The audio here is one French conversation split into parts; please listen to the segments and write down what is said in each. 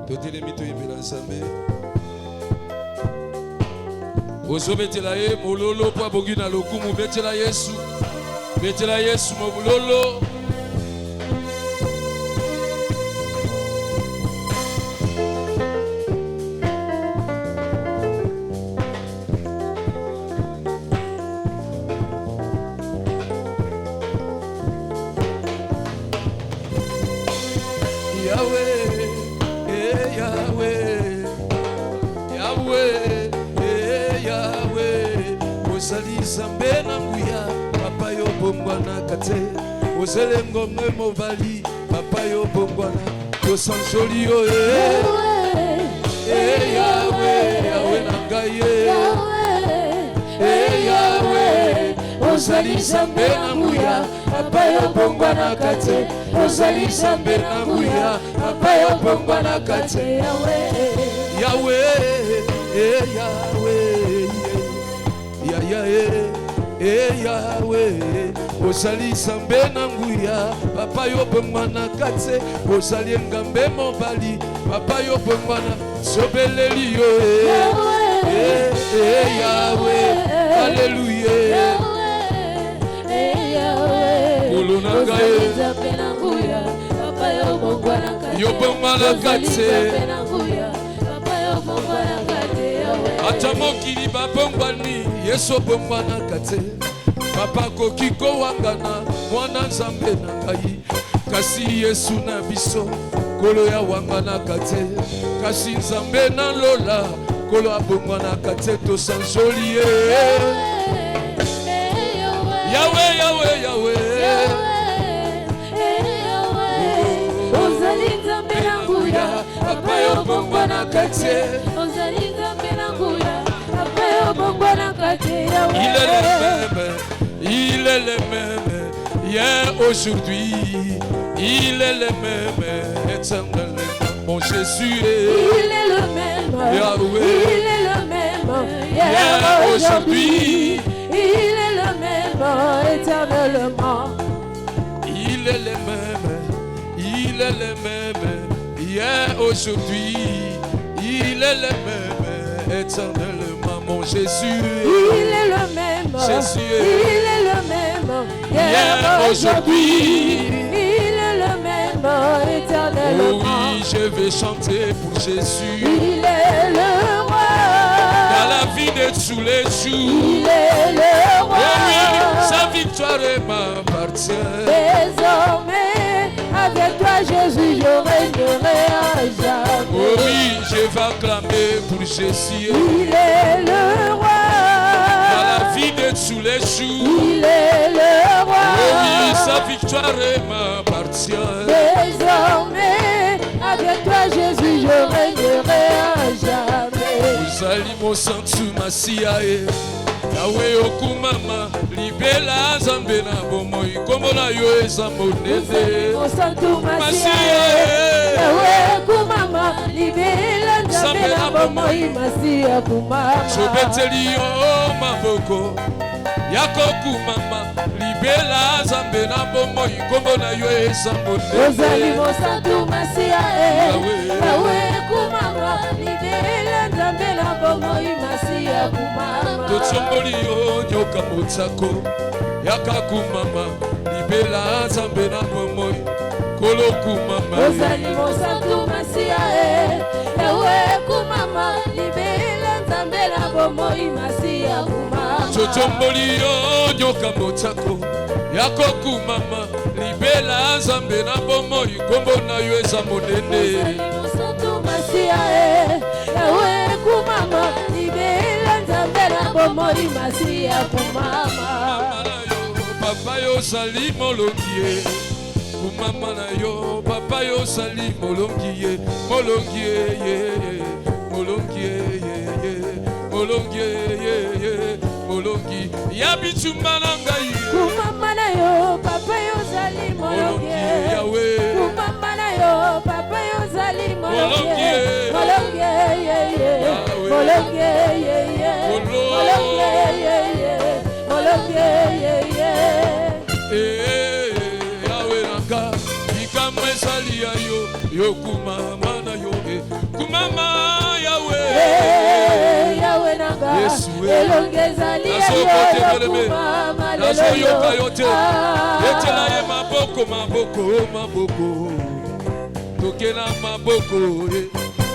totelemi toyembela Nzambe ozobetela ye mololo po abongi na lokumu betela Yesu mobulolo Nzambe na nguya papa yo bongwana kate ozelengo memo bali papa yo bongwana to sansoli yo Yahweh na ngai Yahweh ozali Nzambe na nguya papa yo bongwana kate ozali Nzambe na nguya papa yo bongwana kate Yahweh Yahweh ozali Nzambe na nguya papa yo bongwana kate ozali ngambe mobali papa yo bongwana sobeleli yo Yahweh haleluya kolona ngai yo bongwana kate ata mokili babongwani Yesu bongwana kate papa koki kowangana mwana Nzambe na ngai kasi Yesu na biso kolo ya wangana kate kasi Nzambe na lola kolo abongwana kate to sansoli Yahweh ozali Nzambe na nguya papa yo bongwana kate ozali Nzambe na nguya papa yo bongwana kate il est le même hier aujourd'hui il est le même éternellement mon Jésus il est le même Yahweh il est le même hier aujourd'hui il est le même éternellement il est le même hier aujourd'hui il est le même éternellement mon Jésus il est le même Jésus il est le même hier aujourd'hui il est le même éternellement oui je vais chanter pour Jésus il est le roi dans la vie de tous les jours il est le roi oui sa victoire m'appartient désormais avec toi Jésus je régnerai à jamais oui je vais acclamer pour Jésus il est le roi dans la vie de tous les jours il est le roi oui sa victoire m'appartient désormais avec toi Jésus je régnerai à jamais uzali mo santu masiae Yahweh okumama libela Nzambe na bomoi kombo na yo eza monene Yahweh okumama libela Nzambe na bomoi masia kumama sobeteli yo maboko yako kumama libela Nzambe na bomoi kombo na yo eza monene ozali mosantu masia Yahweh okumama libela Nzambe na bomoi masia kumama totsongoli yo nyoka motsako yaka kumama libela Nzambe na bomoi kolo kumama ozali mosantu masia Yahweh kumama libela Nzambe na bomoi masia kumama totsongoli yo nyoka motsako yako kumama libela Nzambe na bomoi kombo na yo eza monene ozali mosantu masia Yahweh kumama libela Nzambe na bomoi masia kumama papa yo sali molongie kumama na yo papa yo sali molongie molongie ya bitumba na ngai kumama na yo papa yo sali molongie Yahweh kumama na yo papa yo sali molongie Yahweh nanga ikamwe sali yo kumama na yo kumama Yahweh Yahweh nanga Yesu elongezali yo kumama lelo yo etela ye maboko tokela maboko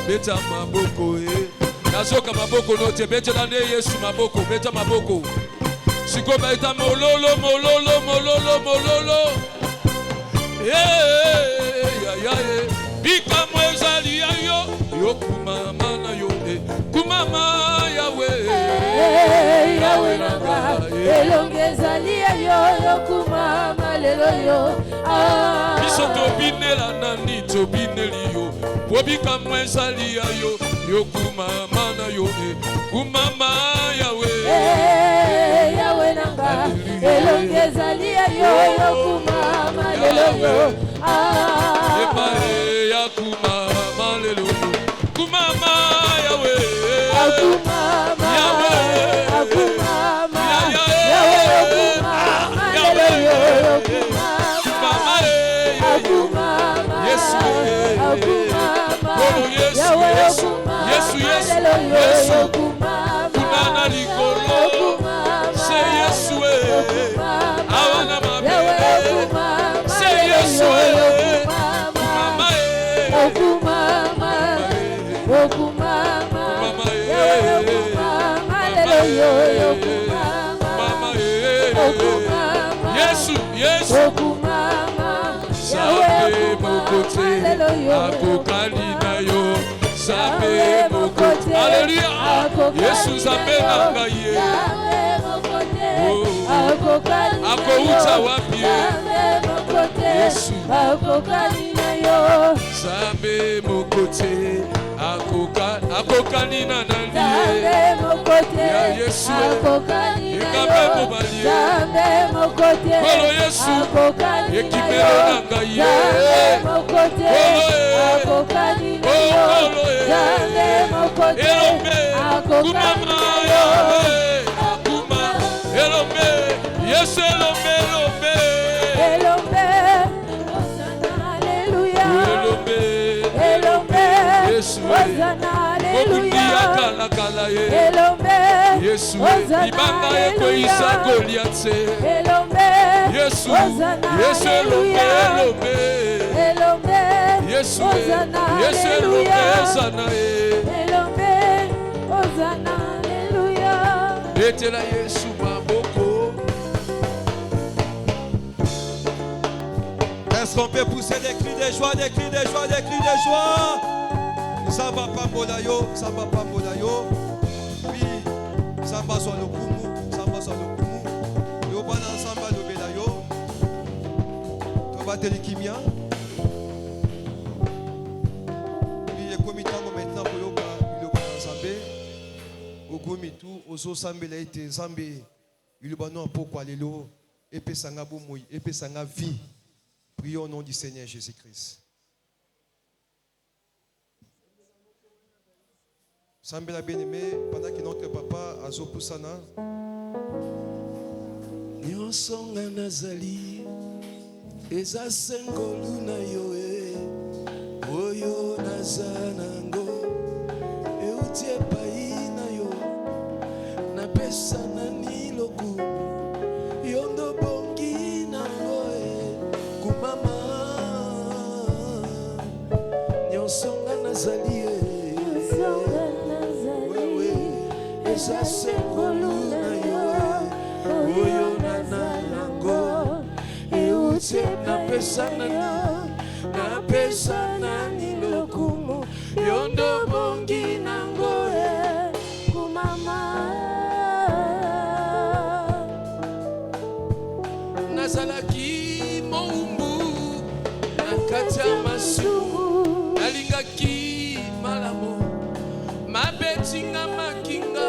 beta maboko nazoka maboko note betela ne Yesu maboko beta maboko siko baita mololo bika mwezali yo kumama na yo kumama Yahweh Yahweh nanga elongezali yo kumama lelo yo biso tobinela nani tobineli yo bobika mwezali yo kumama na yo kumama Yahweh Yahweh nanga elongezali yo kumama lelo yo ya kumama lelo yo kumama Yahweh kumama Yahweh Alléluia. Yesu zamena ye. Akouta wapi? Yesu. Zambe mokote. Akokani na nani? Ya Yesu. Ikabe mobalie. Kolo Yesu. Ekimero nanga ye. Kumama Yahweh, Kuma, Elombe, yes Elombe, Elombe, Hallelujah, Elombe, yes Hallelujah, Elombe, yes Ibanga eko isa Goliath, Elombe, yes Elombe, Elombe, yes Elombe, Hosanna, Alléluia. Etela Yesu maboko. Est-ce qu'on peut pousser des cris de joie, des cris de joie, des cris de joie? Ça va pas molayo, ça va pas molayo. Puis ça va sur le kumu, ça va sur le kumu. Yo bana samba lo belayo. To va telikimia. Puis le comité maintenant pour yo ba sambe. Ogomitu ozo sambe la ite sambe. Il ba non pourquoi lelo epesanga bomoi, epesanga vie. Prions au nom du Seigneur Jésus-Christ. Sambe la bien-aimé, pendant que notre papa Azo Poussana Nyonsonga nazali eza sengolu na yo oyo nazanango euti epai na yo napesa nani loku yondo bongi nango kumama nyonsonga nazali eza sengolu na yo oyo nanango euti napesa nani lokumu yondo bongi nango kumama nazalaki moumbu nakati ya masumu nalingaki malamu mabetinga makinga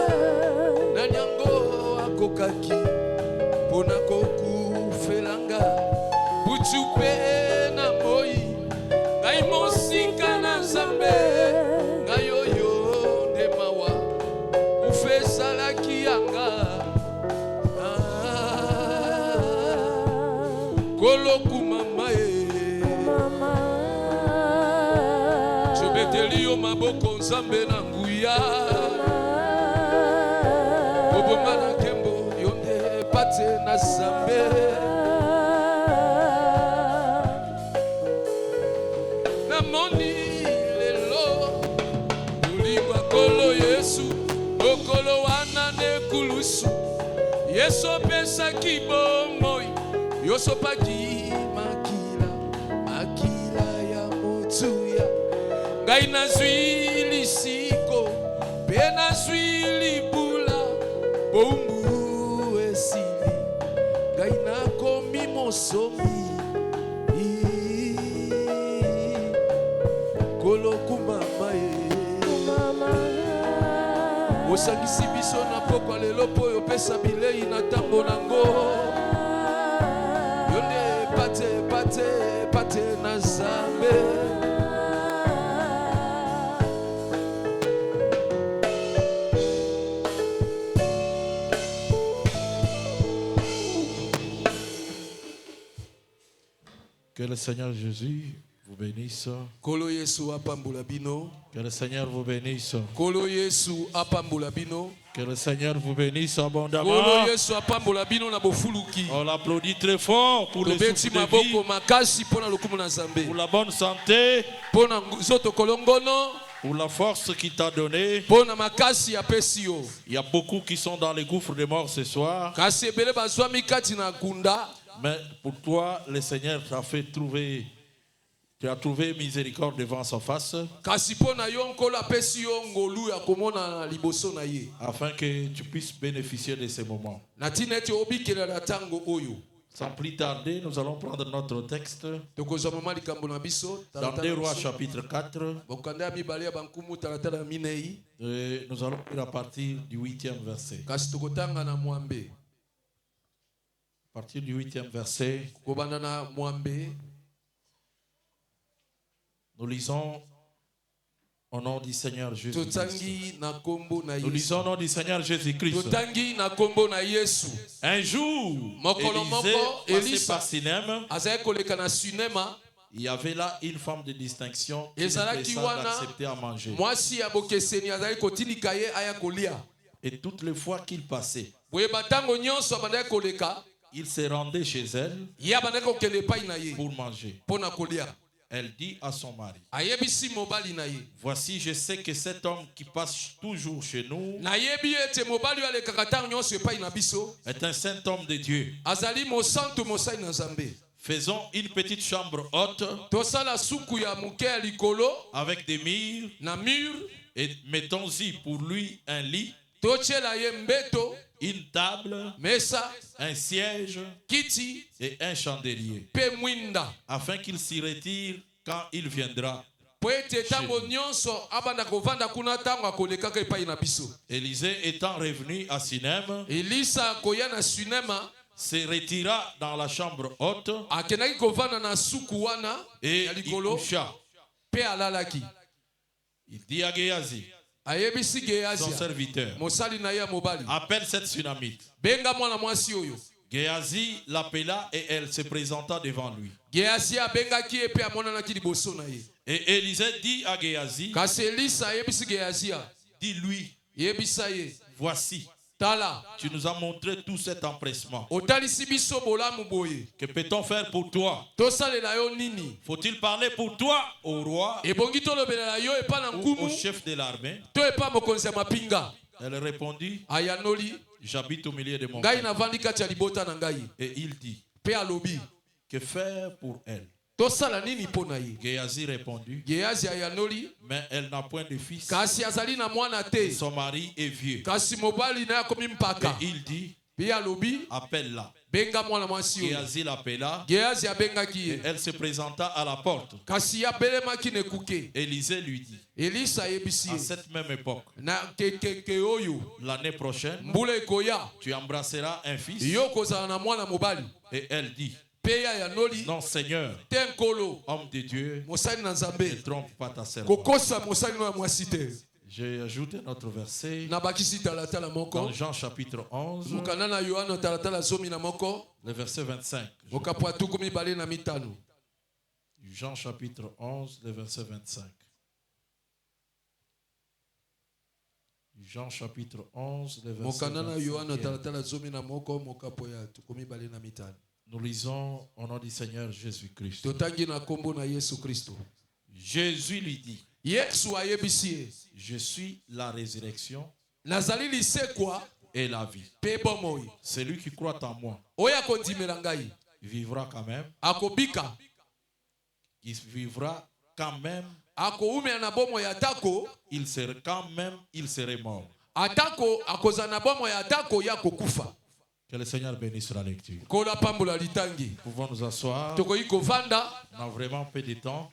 nani yango akokaki mpona kokufelanga butu mpe na moi ngai mosika na nzambe ngai oyo nde mawa ufesalaki yanga koloku mama tobeteli yo maboko nzambe na nguya oboma na nkembo yo nde pate na zambe namoni lelo olingwa kolo yesu okolo wana nekulusu yesu opesaki bomoi yosopaki makila ya motuya ngai nazwi lisiko mpe nazwi libula bombu esili ngai nakomi mosomi kolokumama ye osangisi biso na pokwa lelo mpo oyo opesa bilei na ntango nango yo nde pate na zambe Que le Seigneur Jésus vous bénisse. Kolo Yesu apambula bino. Que le Seigneur vous bénisse. Kolo Yesu apambula bino. Que le Seigneur vous bénisse abondamment. Kolo Yesu apambula bino na bofuluki. On l'applaudit très fort pour le souffle de vie, makasi pona lokumu na Nzambe. pour la bonne santé, Pona zoto kolongono. pour la force qu'il t'a donnée. Pona makasi apesi yo. Il y a beaucoup qui sont dans les gouffres de mort ce soir. Kasi ebele bazwami kati na kunda. Mais pour toi, le Seigneur t'a fait trouver, tu as trouvé miséricorde devant sa face, Kasi pona yo nkolo apesi yo ngolu ya komona na liboso na ye. afin que tu puisses bénéficier de ces moments. Na tina ete obikela na tango oyo. Sans plus tarder, nous allons prendre notre texte Tokozwa mama likambo na biso. dans 2 Rois chapitre 4. Bokanda mibale ya bankumu talatala minei. Et nous allons lire à partir du 8e verset. Kasi tokotanga na mwambe. À partir du 8e verset, Kobanda na mwambe. nous lisons au nom du Seigneur Jésus-Christ. Totangi na kombo na Nous Yesu. lisons au nom du Seigneur Jésus-Christ. Totangi na kombo na Yesu. Un jour, Mokolo moko, Élisée Elisa. passait par Sinem. Azaya koleka na sinema. Il y avait là une femme de distinction qui Ezalaki était wana, d'accepter à manger. Mwasi ya bokeseni azali kotindika ye aya kolia. Et toutes les fois qu'il passait, Boye batango nyonso abandaki koleka. il se rendait chez elle Ye abandaki kokende epai na ye. pour manger. Pona kolia. Elle dit à son mari, Ayebisi mobali na ye. voici, je sais que cet homme qui passe toujours chez nous Nayebi ete mobali oyo alekaka ntango nyonso epai na biso. est un saint homme de Dieu. Azali mosantu mosali na Nzambe. Faisons une petite chambre haute Tosala suku ya moke ya likolo avec des murs na mur. et mettons-y pour lui un lit, Totiela ye mbeto, une table, mesa, un siège kiti, et un chandelier, pe mwinda. afin qu'il s'y retire quand il viendra. Po ete tango nyonso abanda kovanda kuna tango akolekaka epai na biso. Élisée étant revenu à Sinem, Elisa koya na sinema se retira dans la chambre haute akendaki kovanda na suku wana et ya y likolo coucha. pe alalaki. Il dit à Géasi, Ayebisi son Gehazi, serviteur, mosali na ye ya mobali. appelle cette Sunamite. Benga mwana mwasi oyo. Géasi l'appela et elle se présenta devant lui. Gehazi abengaki ye pe amonanaki liboso na ye. Et Élisée dit à Géasi, Kasi Elisa ayebisi Gehazi, dis-lui, yebisa ye, voici, tala, tu nous as montré tout cet empressement. otalisi biso bolamu boye. Que peut-on faire pour toi? Tosalela yo nini? Faut-il parler pour toi au roi Ebongi tolobelela yo epa na ou au nkumu, chef de l'armée? to epa mokonzi ya mapinga. Elle répondit, Ayanoli, j'habite au milieu de mon ngai peuple. navandi kati ya libota na ngai. Et il dit, Pe alobi, que faire pour elle? tosala nini mpo na ye? Géasi répondit, Gehazi ayanoli, mais elle n'a point de fils. kasi azali na mwana te. Son mari est vieux. Kasi mobali na ye akomi mpaka. Et il dit, Pe alobi, appelle-la. benga mwana mwasi oyo. Géasi l'appela. Gehazi abengaki Et ye. elle se présenta à la porte. Kasi abelemaki na ekuke. Élisée lui dit, Elisa ayebisi à ye. cette même époque, Na kekeke oyo, l'année prochaine, mbula ekoya, tu embrasseras un fils. yo kozala na mwana mobali. Et elle dit, Pe ya yanoli, non Seigneur, te nkolo, homme de Dieu, mosali na ne Nzambe. trompe pas ta servante. Kokosa mosali no ya mwasi te. J'ai ajouté notre verset Na bakisi talatala moko. dans Jean chapitre 11, Mukanda na Yohana talatala zomi na moko. le verset 25. Okapwa tuku mibale na mitano. Jean chapitre 11, le verset 25. Jean chapitre 11, le verset Mokanana Yohana 25. talatala zomi na moko mokapo ya tukomi bale na mitano. Nous lisons au nom du Seigneur Jésus-Christ. Totangi na kombo na Yesu Kristo. Jésus lui dit, Yesu ayebisi je suis la résurrection nazali lisekwa et la vie. pe bomoi. Celui qui croit en moi Oya kondimela ngai vivra quand même. akobika Il vivra quand même. akoumela na bomo ya atako Il serait quand même, il serait mort. atako akoza na bomo ya atako ya kokufa. Que le Seigneur bénisse la lecture. Kola pambola litangi. Pouvons nous asseoir. Tokoyi kovanda On a vraiment peu de temps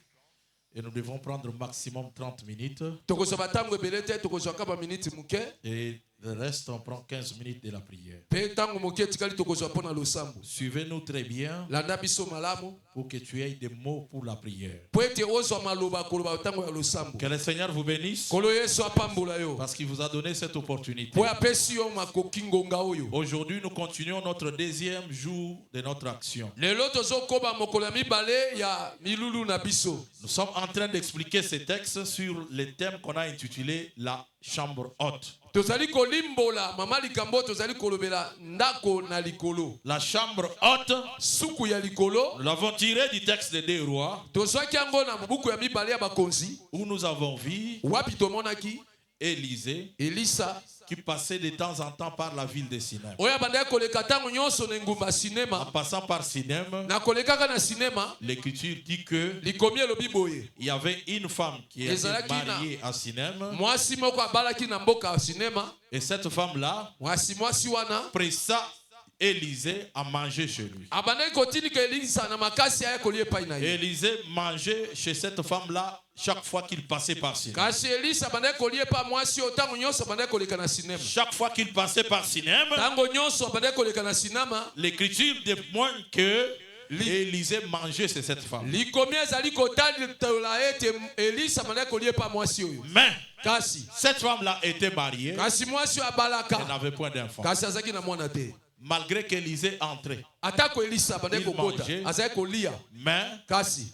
et nous devons prendre maximum 30 minutes. tokoza batango ebelete tokoza kaba minute muke Et le reste, on prend 15 minutes de la prière. pe tango muke tikali tokoza pona losambo. Suivez-nous très bien Landa biso malamu pour que tu aies des mots pour la prière. po ete ozwa maloba koloba tango ya losambo. Que le Seigneur vous bénisse Kolo Yesu apambola yo. parce qu'il vous a donné cette opportunité. Po apesi yo makoki ngonga oyo. Aujourd'hui, nous continuons notre deuxième jour de notre action. Lelo tozokoba mokolo ya mibale ya milulu na biso. Nous sommes en train d'expliquer ces textes sur le thème qu'on a intitulé la chambre haute. Tozali kolimbola mama likambo tozali kolobela ndako na likolo. La chambre haute, Suku ya likolo nous l'avons tiré du texte des 2 rois tozwaki yango na buku ya mibale ya bakonzi où nous avons vu wapi tomonaki Élisée Elisa qui passait de temps en temps par la ville de Sinem. oya bandaki koleka ntango nyonso na engumba En sinema passant par Sinem, na kolekaka na sinema l'Écriture dit que likomi elobi boye il y avait une femme qui était Ezalaki na- mariée à Sinem mwasi moko abalaki na mboka ya sinema et cette femme-là mwasi wana pressa Élisée à manger chez lui. abandaki kotindika elisa na makasi aya kolia epai na ye. Élisée mangeait chez cette femme-là chaque fois qu'il passait par Sinem. Kasi elisa abandaki kolia epai mwasi oyo ntango nyonso abandaki koleka na sinema. Chaque fois qu'il passait par Sinem, Ntango nyonso abandaki koleka na sinema l'Écriture témoigne que Élisée mangeait chez cette femme. likomi ezali kotalitola ete elisa abandaki kolia epai mwasi oyo. Mais Kasi cette femme-là était mariée, kasi mwasi oyo elle abalaka n'avait point d'enfant. kasi azalaki na mwana te. Malgré qu'Élisée entrait. Atako elisa abandaki Il kokota mangeait. azalaki kolia Mais kasi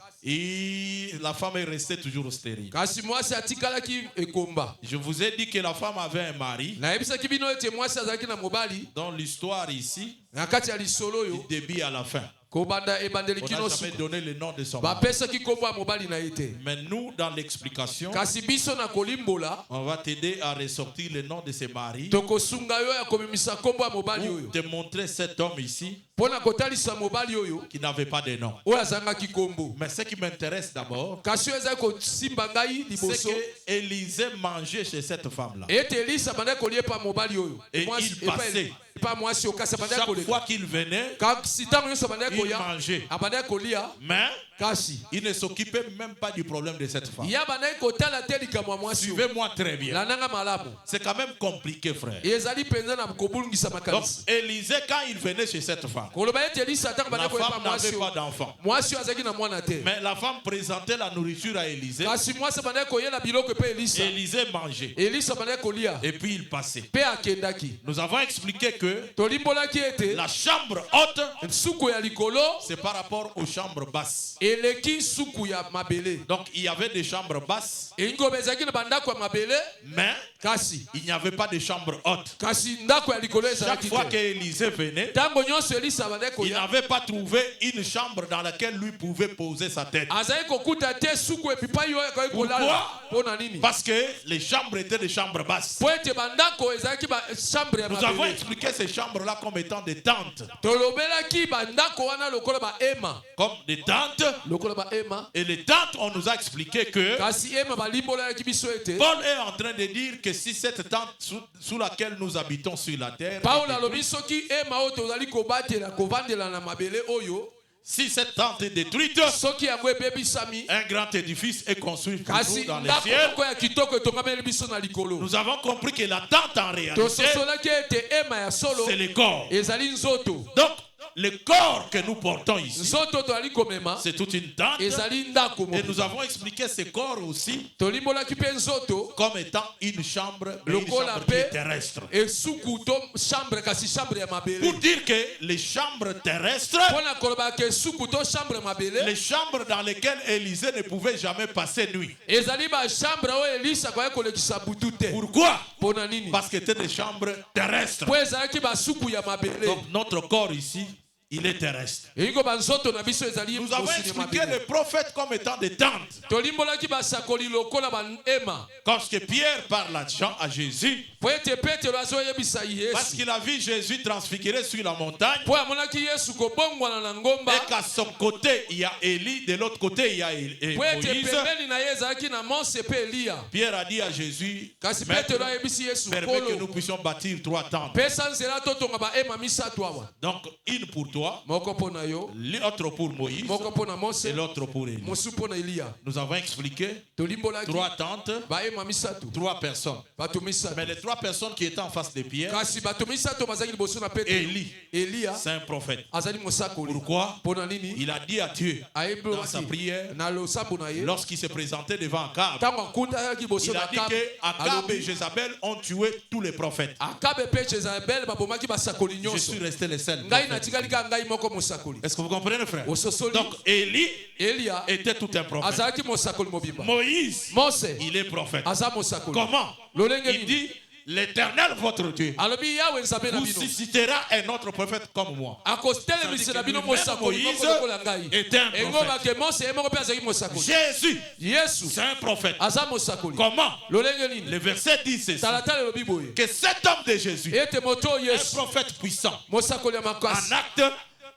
la femme est restée toujours stérile. kasi mwasi atikalaki ekomba. Je vous ai dit que la femme avait un mari nayebisaki bino ete mwasi azalaki na mobali dont l'histoire ici, na kati ya lisolo du oyo début à la fin. kobanda ebandeli On kino n'a jamais suka donné le nom de son mari. bapesaki kombo ya mobali na ye te. Mais nous, dans l'explication, Kasi biso na kolimbola on va t'aider à ressortir le nom de ses maris tokosunga yo ya komimisa kombo ya mobali pour oyo te montrer cet homme ici mpo na kotalisa mobali oyo qui n'avait pas de nom. oyo azangaki kombo. Mais ce qui m'intéresse d'abord, Kasi oyo ezali kosimba ngai c'est liboso que Élisée mangeait chez cette femme-là. ete elisa abandaki kolia epa mobali oyo Et il passait. epa mwasi oyo kasi abandaki Chaque koleka fois qu'il venait, kasi ntango nyonso abandaki il kolia mangeait. abandaki kolia Mais kasi il ne s'occupait même pas du problème de cette femme. ye abandaki kotala te likambo ya mwasi oyo. Suivez-moi très bien. landanga malamu C'est quand même compliqué, frère. ezali mpenza na kobulungisa Donc, makanisi Élisée, quand il venait chez cette femme, koloba ete elisa ntango la abandaki kolia femme epa mwasi n'avait pas oyo d'enfant. mwasi oyo azalaki na mwana te. Mais la femme présentait la nourriture à Élisée. kasi mwasi abandaki koyela biloko epe elisa Élisée mangeait. elisa abandaki kolia Et puis il passait. mpe akendaki. Nous avons expliqué que tolimbolaki ete la chambre haute, suku ya likolo c'est par rapport aux chambres basses. eleki suku ya mabele. Donc il y avait des chambres basses, engombe ezalaki na bandako ya mabele mais kasi il n'y avait pas de chambre haute. kasi ndako ya likolo Chaque ezalaki fois te. qu'Élisée venait, ntango nyonso elisa abandaki il koya n'avait pas trouvé une chambre dans laquelle lui pouvait poser sa tête. azalaki kokuta te suku epipai oyo akoki kolala mpo na nini Parce que les chambres étaient des chambres basses. mpo ete bandako ezalaki bachambre ya Nous avons mabele. expliqué ces chambres-là comme étant des tentes. tolobelaki bandako wana lokola baema Comme des tentes. lokola baema Et les tentes, on nous a expliqué que kasi ema balimbolalaki biso ete Paul est en train de dire que si cette tente sous laquelle nous habitons sur la terre, paulo alobi soki ema oyo tozali kobatela kovandela na mabele oyo si cette tente est détruite, soki yango ebebisami un grand édifice est construit pour nous kasi dans les ndako cieux. moko ya kitoko etongameli biso na likolo. Nous avons compris que la tente en réalité, tososolaki ete ema ya solo c'est le corps. ezali nzoto. Donc, le corps que nous portons ici, nzoto toali komema c'est toute une tente. ezali ndako Et nous avons expliqué ce corps aussi tolimbolaki mpe nzoto comme étant une chambre, mais une lokola chambre qui est mpe terrestre. esuku to chambre kasi chambre ya mabele Pour dire que les chambres terrestres, mpona kolobaka esuku to chambre ya mabele les chambres dans lesquelles Élisée ne pouvait jamais passer nuit. ezali bachambre oyo elisa koya kolekisa butu te Pourquoi? mpona nini Parce que c'était des chambres terrestres. po ezalaki basuku ya mabele Donc notre corps ici, il est terrestre. eyiko banzoto na biso ezali Nous avons mosuni ya expliqué mabele les prophètes comme étant des tentes. tolimbolaki basakoli lokola bahema Quand Pierre parle à Jésus, po ete petelo azoyebisa parce yesu qu'il a vu Jésus transfiguré sur la montagne, po amonaki yesu kobongwana na ngomba et qu'à son côté il y a Élie, de l'autre côté il y a po ete Moïse, pembeni na ye ezalaki na mose mpe eliya Pierre a dit à Jésus, kasi Maître, petelo ayebisi yesu permets que nous nkolo puissions bâtir 3 tentes. pesa nzela totonga bahema misato awa Donc une pour toi, moko mpo na yo l'autre pour Moïse moko mpo na mose et l'autre pour Élie. mosusu mpo na eliya Nous avons expliqué tolimbolaki 3 tentes, bahema misato 3 personnes. bato misato Mais les 3 personnes qui étaient en face de Pierre, kasi bato misato bazalaki liboso na petelo Élie, eliya c'est un prophète. azali mosakoli Pourquoi? mpo na nini Il a dit à Dieu dans sa ayebelaki prière, na losambo na ye lorsqu'il se présentait devant Akab, ntango akundanaki liboso il na a dit que Akab et alobi Jézabel ont tué tous les prophètes. akabe mpe jezabel babomaki basakoli Je nyonso suis resté le seul ngai prophète. natikali kaka ngai moko mosakoli Est-ce que vous comprenez, frère? ososoli Donc Élie eliya était tout un prophète. azalaki mosakoli mobimba Moïse, mose il est prophète. aza mosakoli Comment? lolenge Il nini dit, l'Éternel votre Dieu alobi yawe nzambe na vous bino suscitera un autre prophète comme moi. akotelemisela Ça veut bino dire que mosakoli Moïse moko lokola ngai était un engo prophète. bake mose ye moko mpe azalaki mosakoli Jésus, yesu c'est un prophète. aza mosakoli Comment? lolenge nini Le verset dit ceci, talatala elobi boye que cet homme de Jésus, ete moto oyo un yesu prophète puissant, mosakoli ya en makasi acte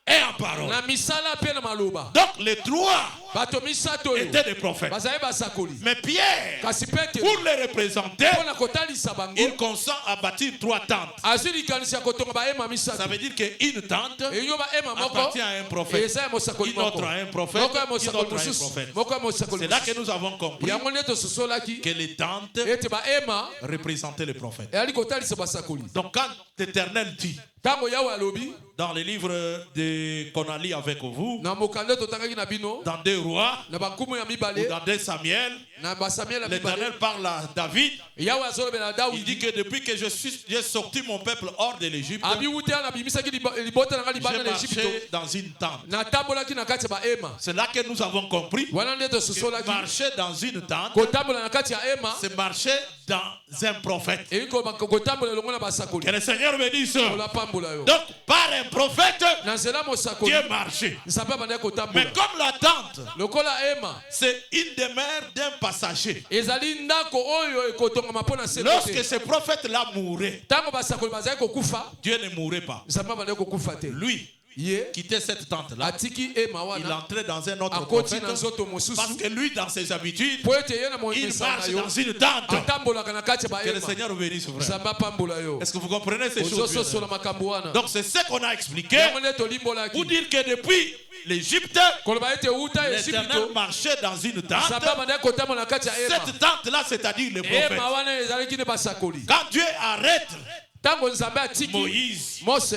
et en parole. na misala mpe na maloba Donc les 3 bato misato oyo étaient des prophètes. bazali basakoli Mais Pierre, kasi petelo pour les représenter, mpo na kotalisa bango il consent à bâtir 3 tentes. azwi likanisi ya kotonga bahema Ça misato veut dire qu'une tente eyo bahema moko appartient à un prophète, eza ya mosakoli une autre moko à un prophète, moko ya une mosakoli autre à un mosusu prophète. moko ya mosakoli C'est là que mosusu nous avons compris yango nde tososolaki que les tentes ete bahema représentaient les prophètes. eyali kotalisa basakoli Donc quand l'Éternel dit ntango yawe alobi dans les livres qu'on a lu avec vous, na mokanda totangaki na bino dans 2 Rois na bankumu ya ou mibale dans 2 Samuel, na basamuel ya l'Éternel mibale parle à David. yawe azolobela Il dit dawidi que depuis que j'ai sorti mon peuple hors de l'Égypte, abi wuta nabimisaki libota nanga libanda j'ai na egypto marché dans une tente. natambolaki na kati ya bahema C'est là que nous avons compris wana nde que tososolaki marcher dans une tente, kotambola na kati ya hema c'est marcher dans un prophète. eyi kotambola elongo na basakoli Que le Seigneur me dise. olapambola yo Donc, par un prophète, na nzela mosakoli Dieu marchait. nzambe abandaki Mais kotambola comme la tente, lokola hema c'est une demeure d'un passager. ezali ndako oyo ekotongama mpo na seko Lorsque te ce prophète-là mourait, ntango basakoli bazali kokufa Dieu ne mourait pas. nzambe abandaki kokufa te Lui, ye quittait cette tente-là. atiki hema Il wana entrait dans un autre akoti prophète. na nzoto Parce mosusu que lui, dans ses habitudes, po ete ye na il moyesana marche yo dans une tente. atambolaka na kati ya Que le bahema Seigneur bénisse, frère. nzambe apambola yo Est-ce que vous comprenez ces choses? ozososola makambo wana Donc, c'est ce qu'on a expliqué yango nde pour tolimbolaki dire que depuis l'Égypte, koloba ete uta l'Éternel esipito marchait dans une nzambe tente. abandaki kotambola na kati ya hema Cette tente-là, c'est-à-dire le prophète. hema wana ezalaki nde basakoli Quand Dieu arrête ntango nzambe atiki Moïse, mose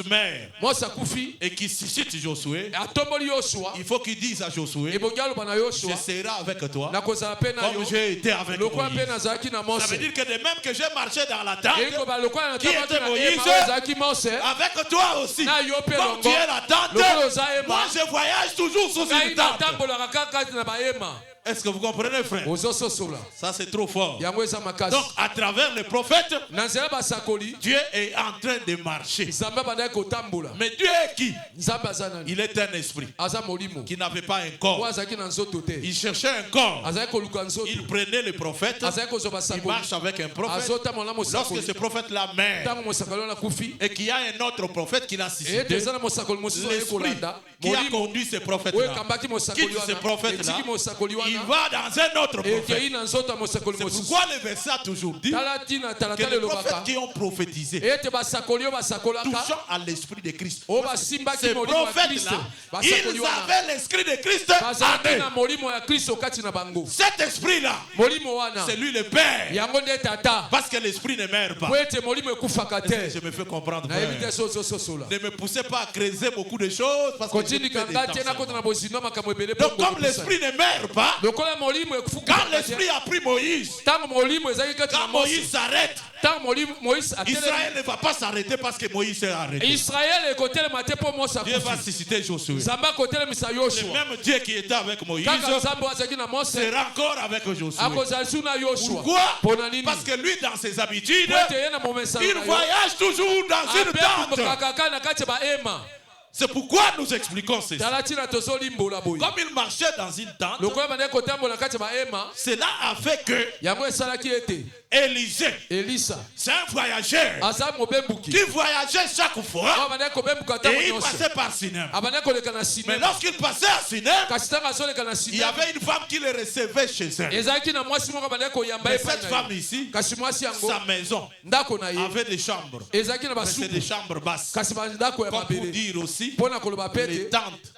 meurt akufi et qu'il suscite Josué, atomboli yosua il faut qu'il dise à Josué, ebongi aloba na je yosua serai avec toi nakozala mpe na yo comme j'ai été avec lokola mpe Moïse. nazalaki na Ça mose veut dire que de même que j'ai marché dans la eyi tente, koba lokola Qui natambaki était na Moïse? hema oyo ezalaki mose avec toi aussi, na yo mpe comme tu longo es la tente, lokola oza moi hema je voyage toujours sous ngai une tente. natambolaka kaka kati na bahema Est-ce que vous comprenez, frère? ozososola Ça c'est trop fort. yango eza makasi Donc à travers les prophètes, na nzela basakoli Dieu est en train de marcher. nzambe abandaki kotambola Mais Dieu est qui? nzambe aza nani Il est un esprit aza molimo qui n'avait pas un oyo corps. azalaki na nzoto te Il cherchait un corps. azalaki koluka nzoto Il prenait les prophètes. azalaki kozwa Il basakoli marche avec un prophète. azotambola na Lorsque mosakoli ce prophète-là meurt ntango mosakoli wana akufi et qu'il y a un autre prophète qui l'a ete suscité, eza na mosakoli mosusu aye l'esprit kolanda qui a molimo conduit ce oyo prophète-là ekambaki quitte mosakoli ce wana prophète-là, etiki mosakoli il wana va dans un autre prophète. ekei na nzoto ya mosakoli C'est mosusu pourquoi le verset a toujours dit tala ntina tala que tala les prophètes elobaka qui ont prophétisé, ete basakoli oyo basakolaka touchant à l'esprit de Christ, oyo basimbaki ces molimo ya kristo prophètes-là, basakoli ils wana avaient l'esprit de Christ en bazalaki na eux. molimo ya kristo kati na bango Cet esprit-là, molimo wana c'est lui le Père. yango nde tata Parce que l'esprit ne meurt pas. po ete molimo ekufaka Est-ce que te je me fais comprendre, nayebi te frère? so ozososola Ne me poussez pas à creuser beaucoup de choses parce que je kotindika fais nga des te temps nakota na seulement. bozindwa makambo ebele Donc comme l'esprit ne meurt pas, lokola molimo quand ekufukaka te l'esprit a pris Moïse, ntango molimo ezalaki kati na quand mose Moïse s'arrête, ntango moïse atelemi Israël ne va pas s'arrêter parce que Moïse s'est arrêté. israele ekotelema te mpo mose Dieu va akufi susciter Josué. nzambe akotelemisa Le yoshua même Dieu qui était avec Moïse kaka nzambe oyo azalaki na mose sera encore avec Josué. akozala su na yoshua Pourquoi? mpo na nini Parce que lui, dans ses habitudes, po ete ye na momesano il na yo voyage toujours dans une tente. abekaka na kati ya bahema C'est pourquoi nous expliquons ceci. tala ntina tozolimbola boye Comme il marchait dans une tente, lokola bandeki kotambola na kati ya bahema cela a fait que yango esalaki ete Élisée, elisa c'est un voyageur aza mobembuki qui voyageait chaque oyo fois bandeki kobembuka ntango et il nyonso passait par Sinem. abandeki koleka na Mais sinema lorsqu'il passait à Sinem, kasi ntango azoleka na il y sinema avait une femme qui le recevait chez elle. ezalaki na mwasi moko bandeki koyamba Mais epai cette na femme ye ici, kasi mwasi yango sa maison ndako na ye avait des chambres. ezalaki na Mais c'est des basuku chambres basses. kasi bandako ya Comme pour mabele dire aussi, mpo na koloba pe les ete tentes,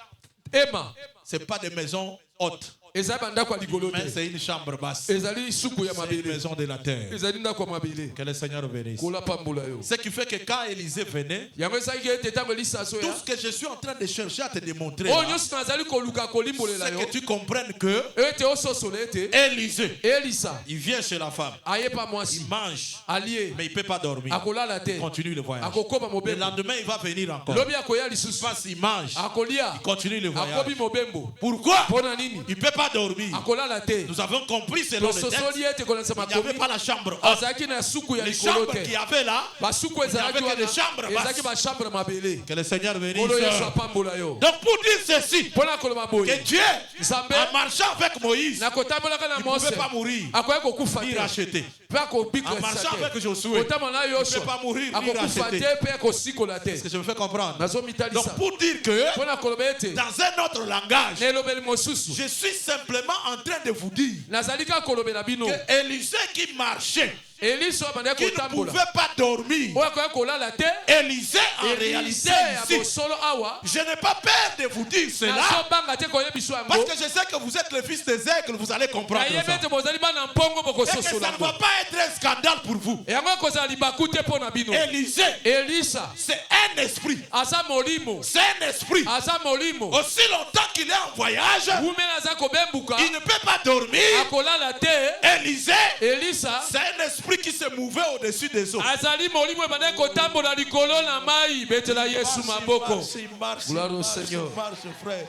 ema ce n'est pas des maisons hautes, ezali bandako ya ligolo mais te c'est une chambre basse. ezali suku ya C'est une mabele maison de la terre. ezali ndako ya mabele Que le Seigneur bénisse. kola pambola yo Ce qui fait que quand Élisée venait, yango esalaki ete ntango elisa tout azoya ce que je suis en train de chercher à te démontrer, oyo là, nyonso nazali koluka kolimbolela c'est yo que tu comprennes que ete ososola ete Élisée, elisa il vient chez la femme, aye pa il mwasi mange, alie mais il ne peut pas dormir. akolala te Il continue le voyage. akokoma Le mobembo lendemain, il va venir encore. lobi akoya lisusu Parce qu'il mange, akolia il continue le voyage. akobi mobembo Pourquoi? mpo na nini Il ne peut pas dormir. akolala te Nous avons compris selon le texte, tososoli ete kolakisa il n'y avait makomi pas la chambre haute. azalaki na suku ya Les likolo chambres te qu'il y avait là, basuku il n'y ezalaki avait que des wana chambres ezalaki basses. bachambre mabele Que le Seigneur bénisse. kolo yesu apambola yo Donc pour dire ceci, mpo na koloba que boye Dieu, nzambe en marchant avec Moïse, na kotambolaka na il ne mose pouvait pas mourir, akoki kokufa ni te racheter. mpe akobikisa En marchant te avec Josué, kotambola na il ne peut yosua pas mourir, ni akokufa racheter. te mpe akosikola te Est-ce que je me fais comprendre? nazomitalisa Donc pour dire que, mpo na koloba ete dans un autre langage, na elobeli mosusu je suis simplement en train de vous dire nazali kaka kolobela bino que Élisée qui marchait, elisa oyo bandaki qui ne kotambola pouvait pas dormir, oyo akoki kolala te Élisée en elise réalité ya ici, bosolo awa je n'ai pas peur de vous dire cela, nazobanga te koyebiso parce yango que je sais que vous êtes le fils des aigles, vous allez comprendre nayebi ça. ete bozali bana mpongo Et que ça bokososola ne yango va pas être un scandale pour vous. yango ekozala libaku te mpo na bino Élisée, elisa c'est un esprit. aza molimo C'est un esprit. aza molimo Aussi longtemps qu'il est en voyage, wumene aza kobembuka il ne peut pas dormir. akolala te Élisée, elisa c'est un esprit qui se mouvait au-dessus des eaux. azali molimo ebandaki kotambola likolo na mai betela yesu maboko Il marche, Gloire au Seigneur. il marche, frère.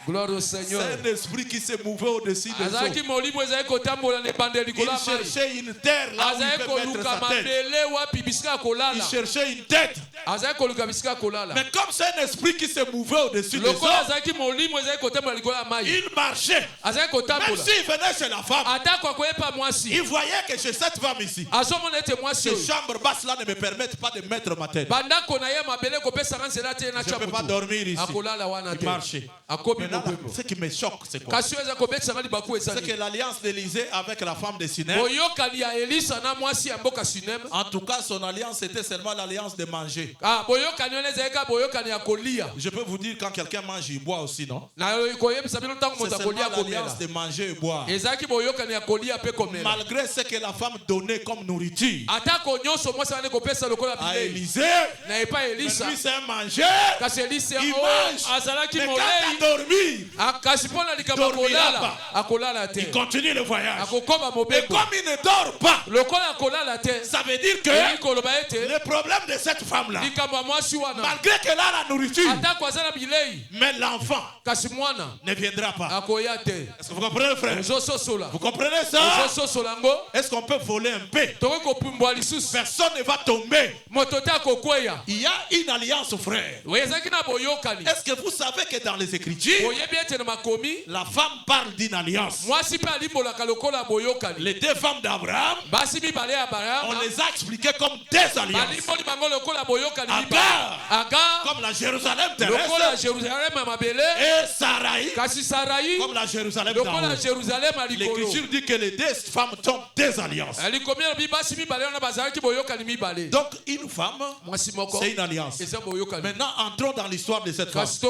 gloire au C'est seigneur un esprit qui se mouvait au-dessus des azalaki eaux. molimo ezalaki kotambola na ebandela Il likolo ya mai cherchait une terre là où il azalaki peut mettre koluka sa tête. mabele wapi bisika ya Il kolala cherchait une tête. azalaki koluka bisika ya kolala Mais comme c'est un esprit qui se mouvait au-dessus des eaux, lokola azalaki molimo ezalaki kotambola likolo ya mai il marchait. azalaki Même kotambola s'il venait chez la femme, atako akoyepa mwasi il voyait que chez cette femme ici, azomona ete mwasi ces oyo chambres basses là ne me permettent pas de mettre ma tête. bandako na ye mabele kopesaka nzela te na Je ne peux pas chaputu dormir ici. akolala wana Il te marchait. akobi Maintenant, mobembo ce qui me choque, c'est quoi? kasi oyo eza kobetisaka libaku C'est que ezali l'alliance d'Élysée avec la femme de Sinem, boyokani ya elisa na mwasi ya mboka sinem en tout cas, son alliance était seulement l'alliance de manger. boyokani wana ezalaki kaka boyokani ya kolia Je peux vous dire, quand quelqu'un mange, il boit aussi, non? na koyebisa bino ntango C'est moto seulement akolia komela l'alliance de manger et boire. ezalaki boyokani ya kolia mpe komela Malgré ce que la femme donnait comme nourriture atako nyonso mwasi wana kopesa lokola à bilei Élysée, na epai mais elisa lui c'est un mangeur, kasi elisa il oyo mange. azalaki Mais quand molei à dormir, kasi mpo na likambo Dormira akolala pas. akolala te il continue le voyage. akokoma Et mobembo comme il ne dort pas, lokola akolala te ça veut dire elingi que koloba ete le problème de cette femme-là, likambo ya mwasi wana malgré qu'elle a la nourriture, atako aza na bilei mais l'enfant kasi mwana ne viendra pas. akoya te Est-ce que vous comprenez, frère? ozososola Vous comprenez ça? ozososola ngo Est-ce qu'on peut voler un peu? tokoki kopumbwa lisusu Personne ne va tomber. moto te akokweya Il y a une alliance, frère. ezalaki na boyokani Est-ce que vous savez que dans les Écritures, Écritures, la femme parle d'une alliance. Les deux femmes d'Abraham, on les a expliquées comme des alliances. Agar, comme la Jérusalem terrestre, et Sarai, comme la Jérusalem d'en haut. L'Écriture dit que les deux femmes sont des alliances. Donc une femme, c'est une alliance. Maintenant entrons dans l'histoire de cette femme. Elle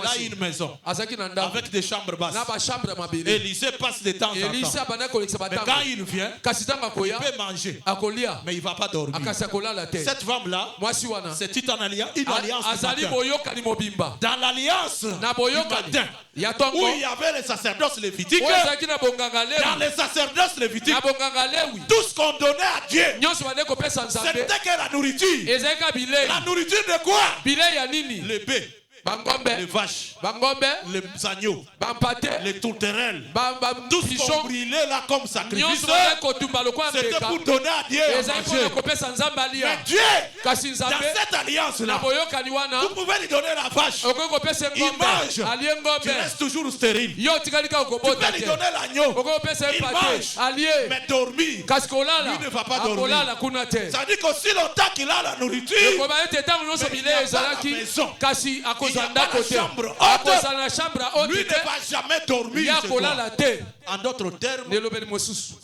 a une maison avec des chambres basses. Élisée passe de temps en temps. Mais quand il vient, il peut manger, mais il ne va pas dormir. Cette femme-là, c'est une alliance du matin. Dans l'alliance du matin, où il y avait les sacerdoces lévitiques, dans les sacerdoces lévitiques, tout ce qu'on donnait à Dieu, c'était que la nourriture. La nourriture de quoi? Les bœufs, les vaches, les agneaux, les tourterelles, tout ce qu'on brûlait là comme sacrifice, c'était pour donner à Dieu à manger. Mais Dieu, dans cette alliance-là, vous pouvez lui donner la vache, il mange, tu restes toujours stérile. Tu peux lui donner l'agneau, il mange, mais dormir, lui ne va pas dormir. Ça dit qu'aussi longtemps qu'il a la nourriture, mais il n'a pas la maison. Il n'y a pas la chambre haute. Lui ne va jamais dormir. En d'autres termes,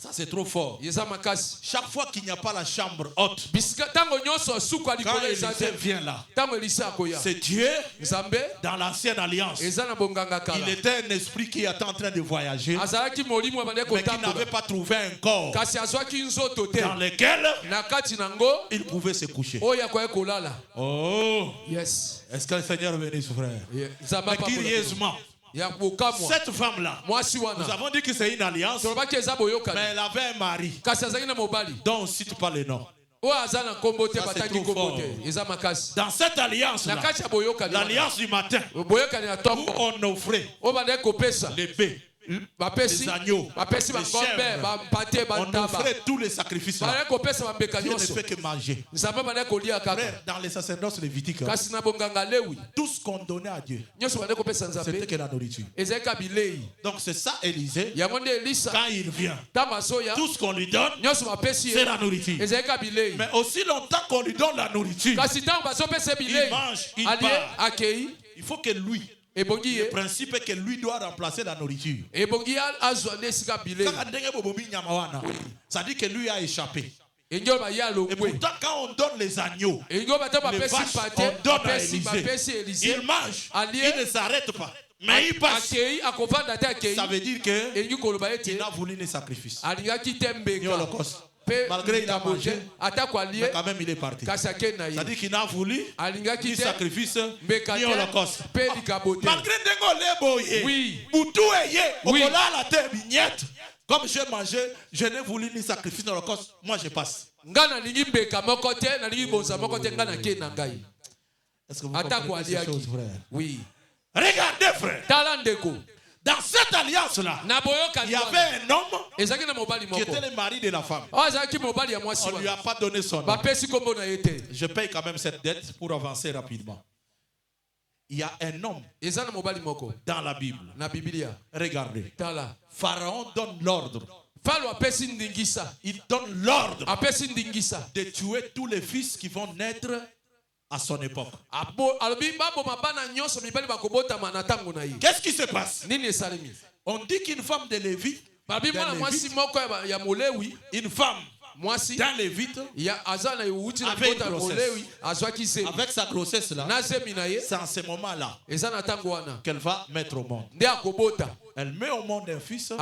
ça c'est trop fort. Chaque fois qu'il n'y a pas la chambre haute, quand Élisée vient là, c'est Dieu dans l'ancienne alliance. Il était un esprit qui était en train de voyager, mais qui n'avait pas trouvé un corps dans lequel il pouvait se coucher. Oh, yes. Est-ce que le Seigneur bénisse, frère? Mais curieusement, cette femme-là, nous avons dit que c'est une alliance, mais elle avait un mari dont on ne cite pas les noms. Dans cette alliance-là, l'alliance du matin, où on offrait les bœufs, les agneaux, les chèvres, on offrait tous les sacrifices là. Dieu ne fait que manger. Frère, dans les sacerdoces lévitiques, tout ce qu'on donnait à Dieu, c'était que la nourriture. Donc c'est ça Élisée, quand il vient, tout ce qu'on lui donne, c'est la nourriture. Mais aussi longtemps qu'on lui donne la nourriture, il mange, il part. Il faut que lui, le principe est que lui doit remplacer la nourriture. Ça dit que lui a échappé. Et pourtant, quand on donne les agneaux, les vaches, on donne à Élisée. Il mange, il ne s'arrête pas. Mais il passe. Ça veut dire qu'il a voulu les sacrifices. Malgré il a mangé, mais quand même il est parti. C'est-à-dire qu'il n'a voulu ni sacrifice, ni holocauste. Malgré comme j'ai mangé, je n'ai voulu ni sacrifice ni holocauste, moi je passe. Est-ce que vous comprenez ces choses, frère? Oui. Regardez, frère. Dans cette alliance-là, il y avait un homme qui était le mari de la femme. On ne lui a pas donné son nom. Je paye quand même cette dette pour avancer rapidement. Il y a un homme dans la Bible. Regardez. Pharaon donne l'ordre. Il donne l'ordre de tuer tous les fils qui vont naître à son époque. Qu'est-ce qui se passe? On dit qu'une femme de Lévi, une femme d'un Lévite avait une grossesse. Avec sa grossesse là, c'est en ce moment-là qu'elle va mettre au monde. Elle met au monde un fils.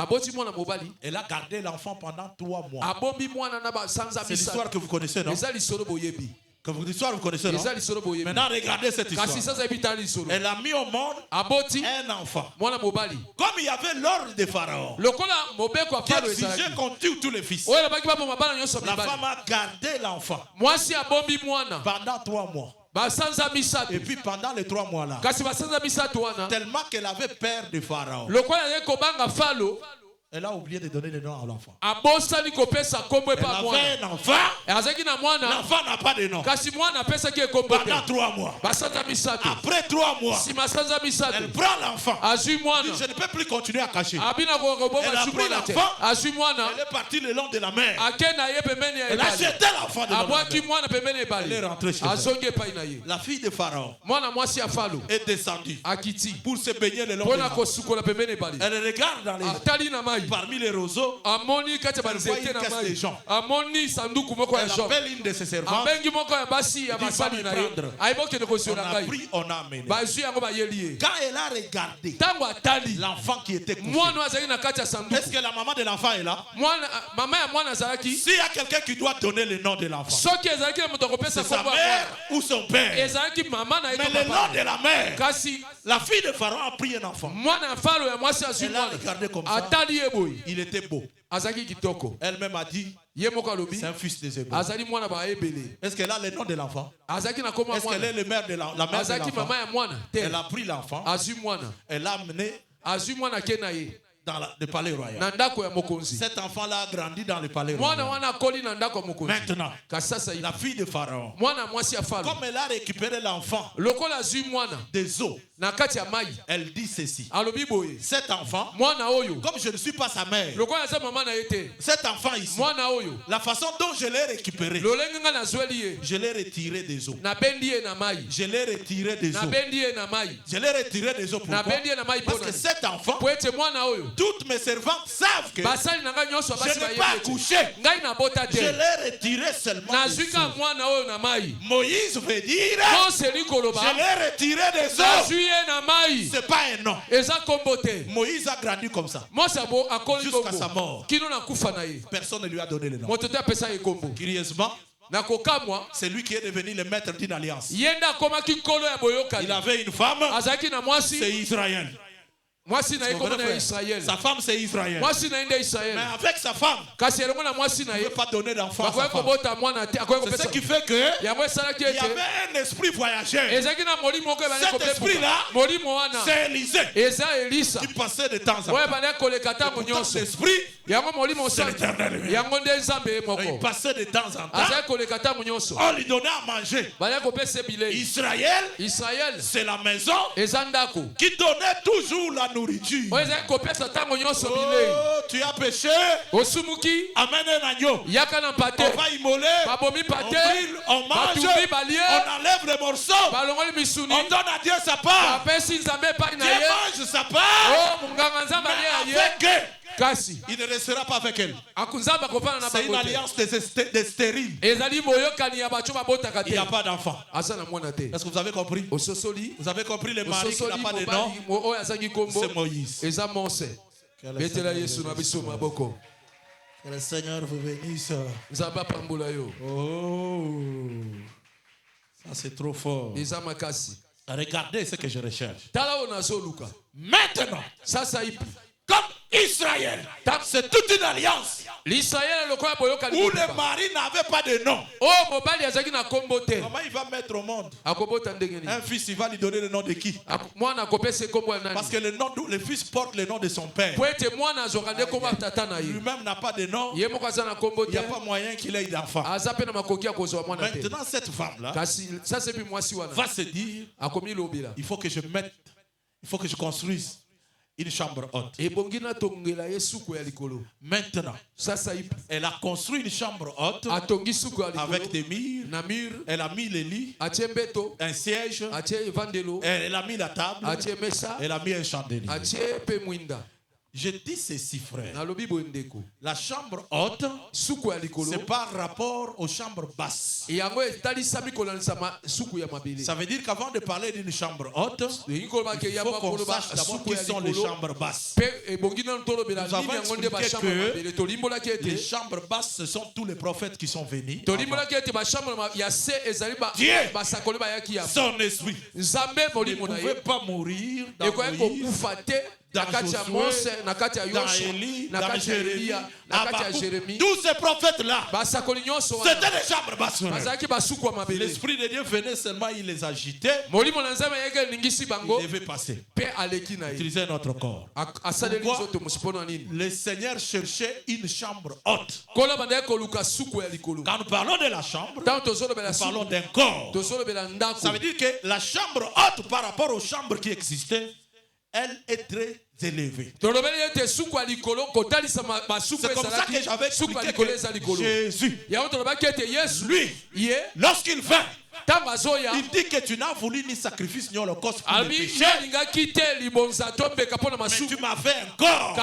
Elle a gardé l'enfant pendant 3 mois. C'est l'histoire que vous connaissez, non? Comme l'histoire, vous connaissez, non? Maintenant, regardez cette histoire. Elle a mis au monde un enfant. Comme il y avait l'ordre de Pharaon, qui exigeait qu'on tue tous les fils, la femme a gardé l'enfant pendant 3 mois. Et puis pendant les 3 mois là, tellement qu'elle avait peur de Pharaon, Elle a oublié de donner le nom à l'enfant. Elle avait un enfant. L'enfant n'a pas de nom. Pendant 3 mois. Après 3 mois, elle prend l'enfant. Je ne peux plus continuer à cacher. Elle a pris l'enfant. Elle est partie le long de la mer. Elle a jeté l'enfant de la mer. Elle est rentrée chez elle. La fille de Pharaon est descendue pour se baigner le long de la mer. Elle regarde dans les parmi les roseaux, elle voit une caisse de gens. Elle appelle une de ses servantes. Elle dit, on a pris, on a amené. Quand elle a regardé l'enfant qui était couché, est-ce que la maman de l'enfant est là? S'il y a quelqu'un qui doit donner le nom de l'enfant, c'est sa mère ou son père. Mais le nom de la mère, la fille de Pharaon a pris un enfant. Elle a regardé comme ça. Il était beau. Elle-même a dit, c'est un fils de Zébé. Est-ce qu'elle a le nom de l'enfant? Est-ce qu'elle est la mère de l'enfant? Elle a pris l'enfant. Elle l'a amené dans le palais royal. Cet enfant-là a grandi dans le palais royal. Maintenant, la fille de Pharaon, comme elle a récupéré l'enfant des eaux, elle dit ceci. Cet enfant, comme je ne suis pas sa mère, cet enfant ici, la façon dont je l'ai récupéré, je l'ai retiré des eaux. Je l'ai retiré des eaux. Je l'ai retiré des eaux. Pourquoi? Parce que cet enfant, toutes mes servantes savent que je n'ai pas accouché. Je l'ai retiré seulement des eaux. Moïse veut dire, je l'ai retiré des eaux. C'est pas un nom. Moïse a grandi comme ça jusqu'à sa mort. Personne ne lui a donné le nom. Curieusement, c'est lui qui est devenu le maître d'une alliance. Il avait une femme, c'est Israël. Sa femme c'est Israël. Mais avec sa femme, il ne veut pas donner d'enfant à sa femme. C'est ce qui fait que il y avait un esprit voyageur. Cet esprit-là, c'est Élisée qui passait de temps en temps. Cet esprit, c'est l'Éternel. Il passait de temps en temps. On lui donnait à manger. Israël, c'est la maison qui donnait toujours la nourriture. Oh, tu as péché. Amène un agneau. On va immoler. On brûle, on mange. On enlève les morceaux. On donne à Dieu sa part. Dieu mange sa part. Mais avec il ne restera pas avec elle. C'est une alliance de stériles. Il n'y a pas d'enfant. Est-ce que vous avez compris? Vous avez compris le mari qui n'a pas de nom? C'est Moïse. Que le Seigneur vous bénisse. Oh, ça c'est trop fort. Regardez ce que je recherche. Maintenant, comme Israël, c'est toute une alliance où le mari n'avait pas de nom. Comment il va mettre au monde un fils? Il va lui donner le nom de qui? Parce que le fils porte le nom de son père. Lui-même n'a pas de nom. Il n'y a pas moyen qu'il ait d'enfant. Maintenant cette femme-là va se dire, il faut que je construise une chambre haute. Maintenant, elle a construit une chambre haute avec des murs. Elle a mis les lits, un siège. Elle a mis la table. Elle a mis un chandelier. Je dis ceci, frère. La chambre haute, c'est par rapport aux chambres basses. Ça veut dire qu'avant de parler d'une chambre haute, il faut qu'on sache d'abord qui sont les chambres basses. Nous avons expliqué que les chambres basses, ce sont tous les prophètes qui sont venus. Dieu, son esprit, ne pouvait pas mourir dans Moïse dans Josué, dans Élie, dans Jérémie, tous ces prophètes-là, c'était des chambres basses. L'Esprit de Dieu venait seulement, il les agitait. Il devait passer. Utiliser notre corps. Pourquoi le Seigneur cherchait une chambre haute. Quand nous parlons de la chambre, nous parlons d'un corps. Ça veut dire que la chambre haute par rapport aux chambres qui existaient, elle est très élevée. C'est comme ça que j'avais expliqué que Jésus, lui, lorsqu'il vint, il dit que tu n'as voulu ni sacrifice ni holocauste pour le péché, mais tu m'as fait un corps.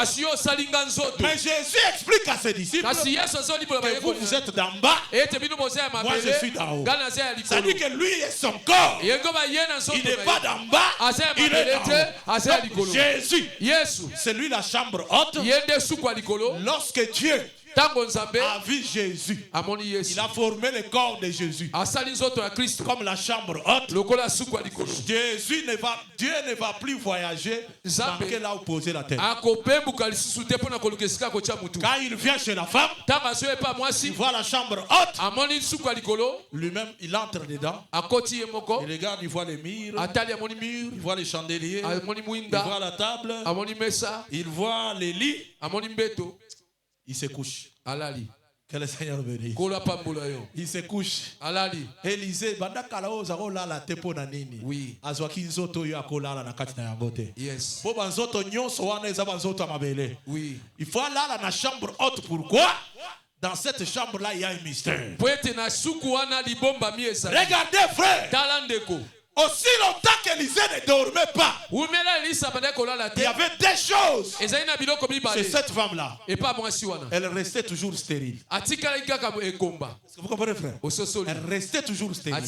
Mais Jésus explique à ses disciples que vous êtes d'en bas, moi je suis d'en haut. Ça dit que lui est son corps. Il n'est pas d'en bas, il est d'en haut. Jésus, c'est lui la chambre haute. Lorsque Dieu a vu Jésus, il a formé le corps de Jésus comme la chambre haute. Dieu ne va plus voyager sans qu'elle a opposé la tête. Quand il vient chez la femme, il voit la chambre haute. Lui-même, il entre dedans. Il regarde, il voit les murs, il voit les chandeliers, il voit la table, il voit les lits. Il se couche. Que le Seigneur bénisse. Il se couche. Élisée, oui. Oui. Il faut aller dans la chambre haute. Pourquoi? Dans cette chambre-là, il y a un mystère. Regardez, frère. Aussi longtemps qu'Élisée ne dormait pas, il y avait des choses chez cette femme-là. Elle restait toujours stérile. Vous comprenez, frère? Elle restait toujours stérile.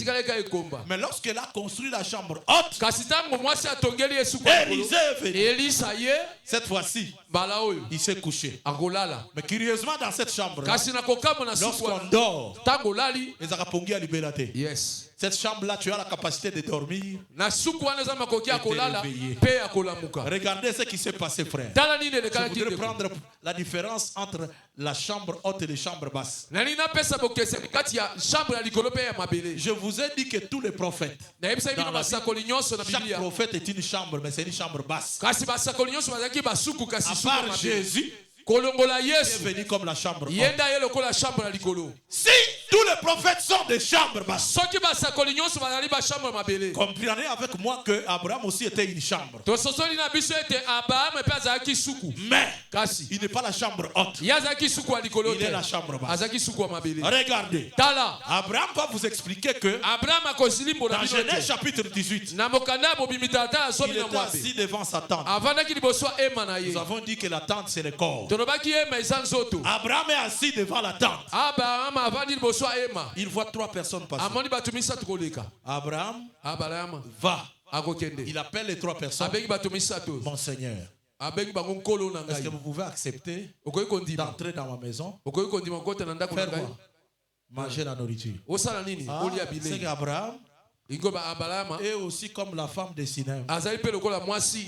Mais lorsqu'elle a construit la chambre haute, Élisée est venu. Cette fois-ci, il s'est couché. Mais curieusement, dans cette chambre-là, lorsqu'on dort, yes. Cette chambre-là, tu as la capacité de dormir et de réveiller. Regardez ce qui s'est passé, frère. Je voudrais prendre la différence entre la chambre haute et les chambres basses. Je vous ai dit que tous les prophètes, chaque prophète est une chambre, mais c'est une chambre basse. À part Jésus, qui est venu comme la chambre haute. Si tous les prophètes sont des chambres basses, comprenez avec moi que Abraham aussi était une chambre. Mais il n'est pas la chambre haute. Il est la chambre basse. Regardez. Abraham va vous expliquer que dans Genèse chapitre 18, il était assis devant sa tente. Nous avons dit que la tente c'est le corps. Abraham est assis devant la tente. Il voit 3 personnes passer. Abraham va. Il appelle les 3 personnes. Mon Seigneur, est-ce que vous pouvez accepter d'entrer dans ma maison? Faire quoi? Manger la nourriture. C'est qu'Abraham et aussi comme la femme de Sinem, il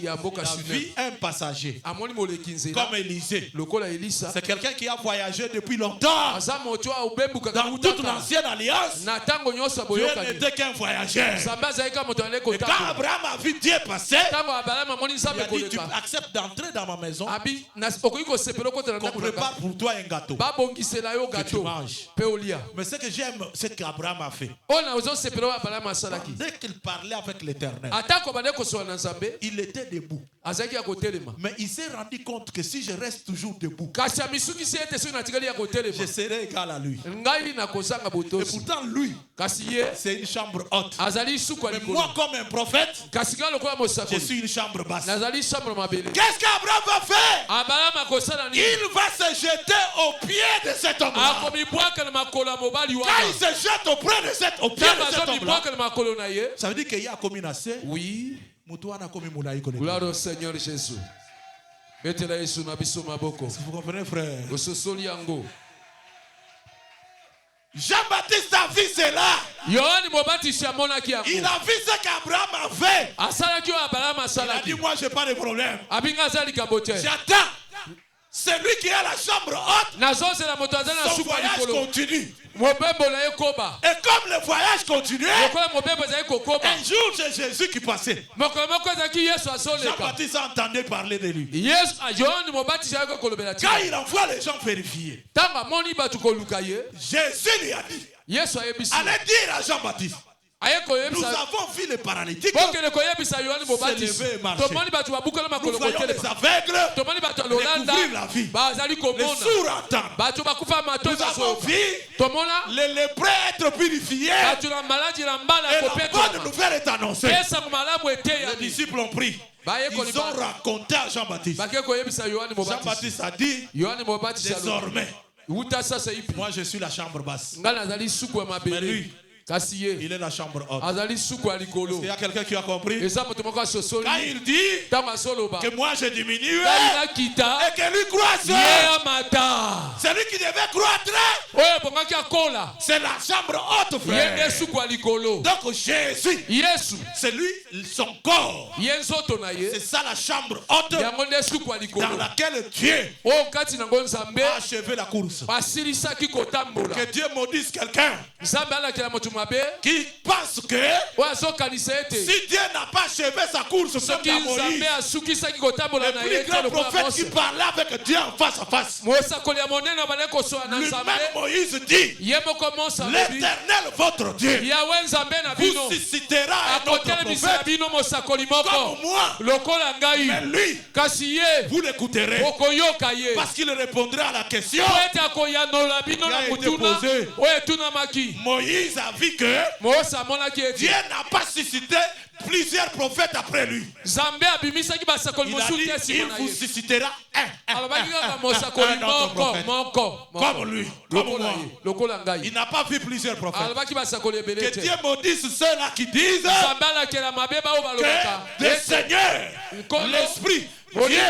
a vu un passager comme Élisée. C'est quelqu'un qui a voyagé depuis longtemps. Dans toute l'ancienne alliance, Dieu n'était qu'un voyageur. Et quand Abraham a vu Dieu passer, il a dit, tu acceptes d'entrer dans ma maison, qu'on prépare pour toi un gâteau que tu manges. Mais ce que j'aime, c'est qu'Abraham a fait. Dès qu'il parlait avec l'Éternel, il était debout. Mais il s'est rendu compte que si je reste toujours debout, je serai égal à lui. Et pourtant lui, c'est une chambre haute. Mais moi comme un prophète, je suis une chambre basse. Qu'est-ce qu'Abraham va faire? Il va se jeter au pied de cet homme-là. Quand il se jette auprès de cet homme-là, ça veut dire qu'il y a commis assez. Oui. Gloire au Seigneur Jésus. Vous comprenez, frère? Jean-Baptiste a vu cela. Il a vu ce qu'Abraham a fait. Il a dit, moi je n'ai pas de problème. J'attends. Celui qui a la chambre haute, son voyage continue. Et comme le voyage continuait, un jour c'est Jésus qui passait. Jean-Baptiste entendait parler de lui. Quand il envoie les gens vérifier, Jésus lui a dit, allez dire à Jean-Baptiste, nous avons vu les paralytiques se lever et marcher. Nous voyons les aveugles découvrir la vie. Les sourds entendent. Nous avons vu les lépreux être purifiés. Et la bonne nouvelle est annoncée. Les disciples ont pris. Ils ont raconté à Jean-Baptiste. Jean-Baptiste a dit, désormais, moi je suis la chambre basse. Mais lui, il est la chambre haute. Il y a quelqu'un qui a compris. Quand il dit que moi je diminue et que lui croisse, celui qui devait croître, c'est la chambre haute, frère. Donc Jésus, c'est lui, son corps. C'est ça la chambre haute dans laquelle Dieu a achevé la course. Que Dieu maudisse quelqu'un qui pense que si Dieu n'a pas achevé sa course, même dans Moïse, le plus grand prophète qui parlait avec Dieu en face à face, lui-même Moïse dit, l'Éternel votre Dieu vous suscitera un autre prophète comme moi, mais lui vous l'écouterez parce qu'il répondra à la question qui a été posée. Moïse a vu que Dieu n'a pas suscité plusieurs prophètes après lui. Il a dit, il vous suscitera un autre prophète comme lui, comme moi. Il n'a pas vu plusieurs prophètes. Que Dieu maudisse ceux-là qui disent que le Seigneur, l'Esprit, Dieu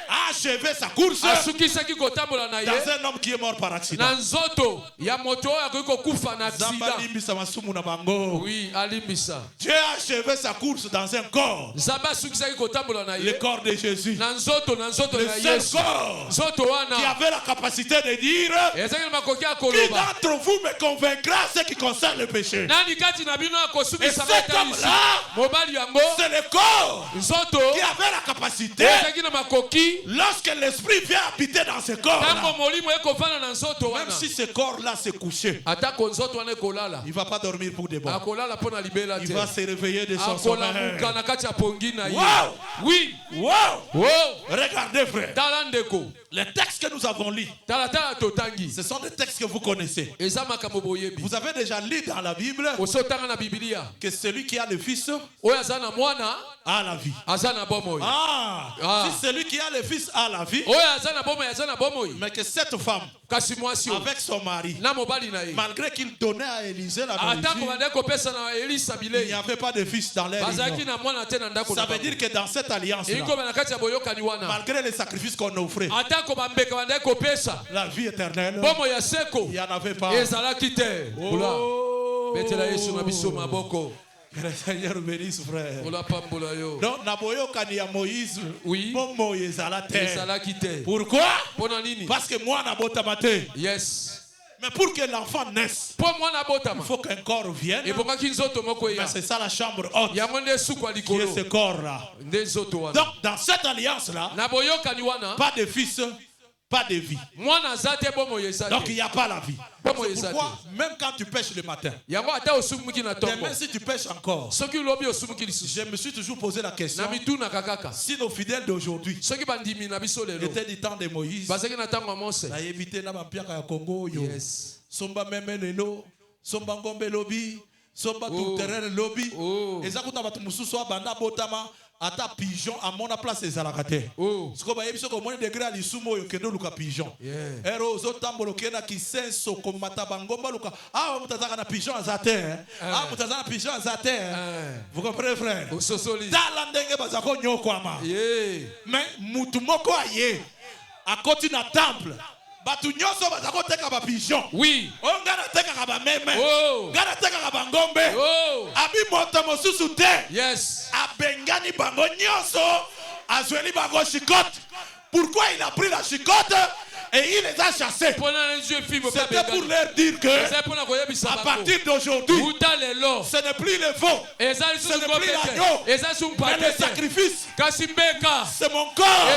a achevé sa course dans un homme qui est mort par accident. Oui, Dieu a achevé sa course dans un corps. Le corps de Jésus. Le seul corps qui avait la capacité de dire qui d'entre vous me convaincra ce qui concerne le péché. Et cet homme-là, c'est le corps qui avait la capacité. Lorsque l'esprit vient habiter dans ce corps-là, même si ce corps-là s'est couché, il ne va pas dormir pour de bon. Il va se réveiller de son sommeil. Wow! Oui! Wow! Regardez, frère. Les textes que nous avons lus, ce sont des textes que vous connaissez. Vous avez déjà lu dans la Bible que celui qui a le Fils a la vie. Si celui qui a le Fils a la vie, mais que cette femme, avec son mari, malgré qu'il donnait à Élisée la nourriture, il n'y avait pas de fils dans leur union. Ça veut dire que dans cette alliance-là, malgré les sacrifices qu'on offrait, la vie éternelle, il n'y en avait pas. Que le Seigneur bénisse, frère. Donc, Naboyo Kania Moïse, Moïse à la terre. Pourquoi? Parce que moi, Nabotamate. Yes. Mais pour que l'enfant naisse, il faut qu'un corps vienne. Mais c'est ça la chambre haute qui est ce corps-là. Donc, dans cette alliance-là, pas de fils, pas de vie. Donc il n'y a pas la vie. C'est pourquoi même quand tu pêches le matin, même si tu pêches encore, je me suis toujours posé la question, si nos fidèles d'aujourd'hui étaient du temps de Moïse, à éviter la Mampiaka Congo, Somba Memelelo, Somba Ngombe Lobby, Somba Touterel Lobby, et Zakuta Batumususo Banda Botama. Ata pigeon à mon place les alakate. Ce qu'on va y avoir moins degré à l'isumo yo kendo luka pigeon. Ero zotambo kena kisenso comme matabangomba luka. Ah mutazaka na pigeon azate. Ah mutazaka na pigeon azate. Vous comprenez frère? Talandenge bazako nyokwama. Mais mutu moko aye. À côté na temple. Batu nyoso bazako teka ba pigeon. Oui. On gana teka kaba meme. Ngana teka kaba ngombe. Abi moto mosusu te. Yes. Abengani bango nyonso. Azweli bango chicote. Pourquoi il a pris la chicote et il les a chassés? C'était pour leur dire que à partir d'aujourd'hui, ce n'est plus le veau, ce n'est plus l'agneau, mais le sacrifice. C'est mon corps.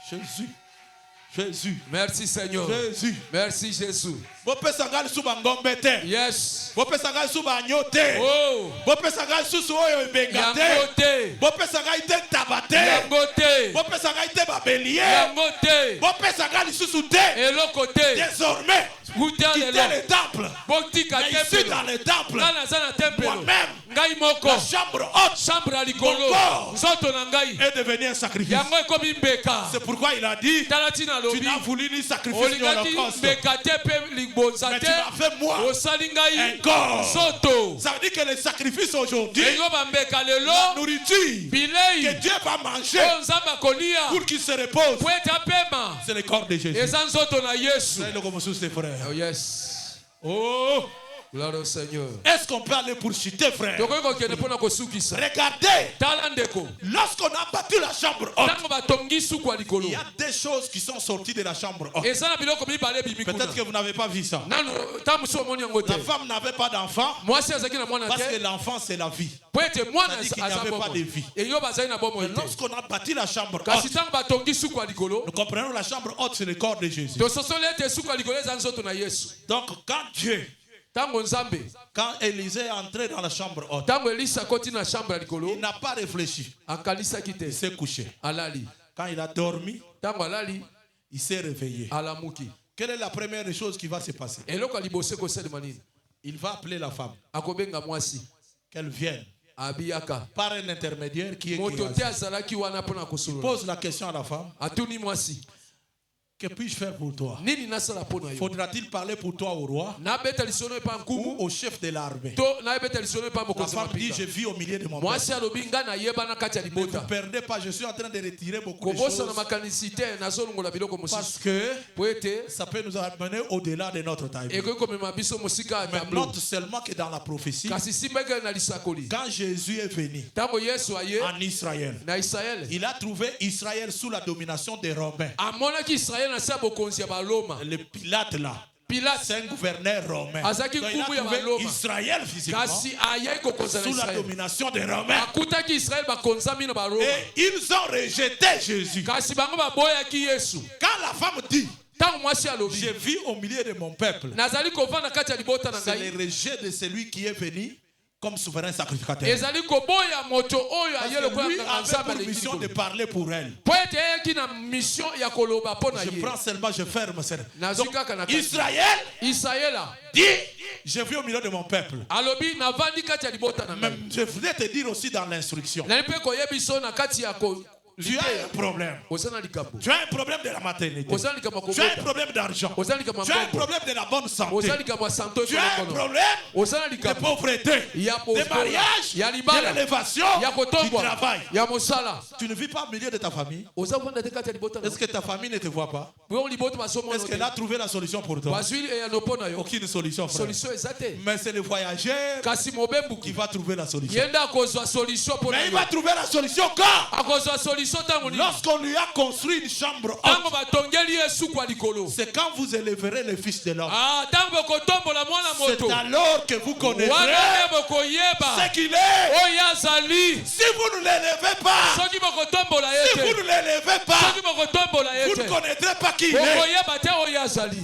Jésus. Jésus. Merci Seigneur. Jésus. Merci Jésus. Yes. Désormais, quittez le temple. Mais ici dans le temple, moi-même, la chambre haute, mon corps est devenu un sacrifice. C'est pourquoi il a dit, tu n'as voulu ni sacrifice ni holocauste, mais tu m'as fait moi un corps. Ça veut dire que le sacrifice aujourd'hui, la nourriture que Dieu va manger pour qu'il se repose, c'est le corps de Jésus. Oh yes. Oh. Gloire au Seigneur. Est-ce qu'on peut aller pour chuter, frère? Regardez, lorsqu'on a battu la chambre haute, il y a des choses qui sont sorties de la chambre haute. Peut-être que vous n'avez pas vu ça. La femme n'avait pas d'enfant parce que l'enfant c'est la vie. C'est-à-dire qu'il n'y avait pas de vie. Et lorsqu'on a battu la chambre haute, nous comprenons la chambre haute c'est le corps de Jésus. Donc quand Dieu, quand Élisée est entré dans la chambre haute, il n'a pas réfléchi. Il s'est couché. Quand il a dormi, il s'est réveillé. Quelle est la première chose qui va se passer? Il va appeler la femme. Qu'elle vienne. Par un intermédiaire qui est Géhazi. Il pose la question à la femme. Que puis-je faire pour toi? Faudra-t-il parler pour toi au roi ou au chef de l'armée? La femme dit, je vis au milieu de mon peuple. Ne vous perdez pas, je suis en train de retirer beaucoup de choses. Parce que ça peut nous amener au-delà de notre taille. Mais note seulement que dans la prophétie, quand Jésus est venu en Israël, il a trouvé Israël sous la domination des Romains. Le Pilate là, c'est un gouverneur romain. Donc il a trouvé Israël physiquement sous la domination des Romains. Et ils ont rejeté Jésus. Quand la femme dit, je vis au milieu de mon peuple, c'est le rejet de celui qui est venu comme souverain sacrificateur. Lui avait pour mission de parler pour elle. Je prends seulement, je ferme. Donc, Israël dit, je vis au milieu de mon peuple. Même, je voulais te dire aussi dans l'instruction. Tu as un problème. Tu as un problème de la maternité. Tu as un problème d'argent. Tu as un problème de la bonne santé. Tu as un problème de pauvreté, de mariage, de l'élévation, du travail. Tu ne vis pas au milieu de ta famille. Est-ce que ta famille ne te voit pas? Est-ce qu'elle a trouvé la solution pour toi? Aucune solution, frère. Mais c'est le voyageur qui va trouver la solution. Mais il va trouver la solution quand? Lorsqu'on lui a construit une chambre haute, c'est quand vous élèverez le Fils de l'homme. C'est alors que vous connaîtrez ce qu'il est. Si vous ne l'élevez pas, vous ne connaîtrez pas qui il est.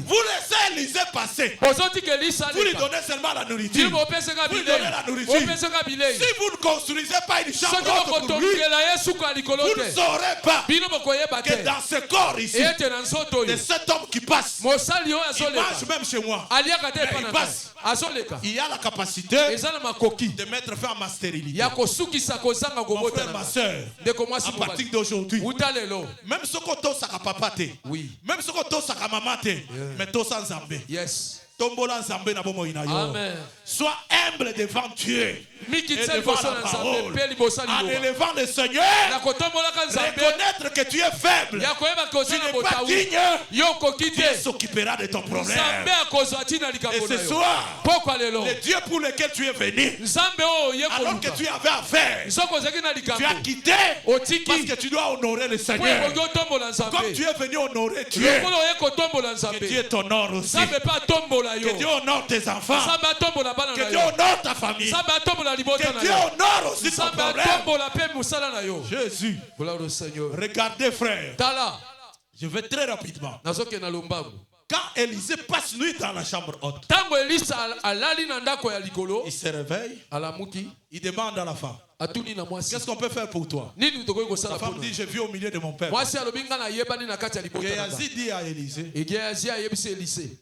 Vous laissez Élisée passer. Vous lui donnez seulement la nourriture. Vous lui donnez la nourriture. Si vous ne construisez pas une chambre haute pour lui, vous ne saurez pas que dans ce corps ici, de cet homme qui passe, il marche même chez moi. Il passe. Il y a la capacité de mettre fin à ma stérilité. Mon frère, ma soeur, à partir d'aujourd'hui, même ce que tu as papa, même ce que tu as maman, mais tu as Zambé. Amen. Sois humble devant Dieu et devant la parole. En élevant le Seigneur, reconnaître que tu es faible, tu n'es pas digne. Dieu s'occupera de ton problème. Et ce soir, le Dieu pour lequel tu es venu, alors que tu avais affaire, tu as quitté parce que tu dois honorer le Seigneur. Comme tu es venu honorer Dieu, que Dieu t'honore aussi. Que Dieu honore tes enfants. Que Dieu honore ta famille. Que Dieu honore aussi ton problème. Jésus. Regardez, frère. Je vais très rapidement. Quand Élisée passe nuit dans la chambre haute, il se réveille. Il demande à la femme, qu'est-ce qu'on peut faire pour toi? La femme dit, je vis au milieu de mon peuple. Géasi dit à Élisée,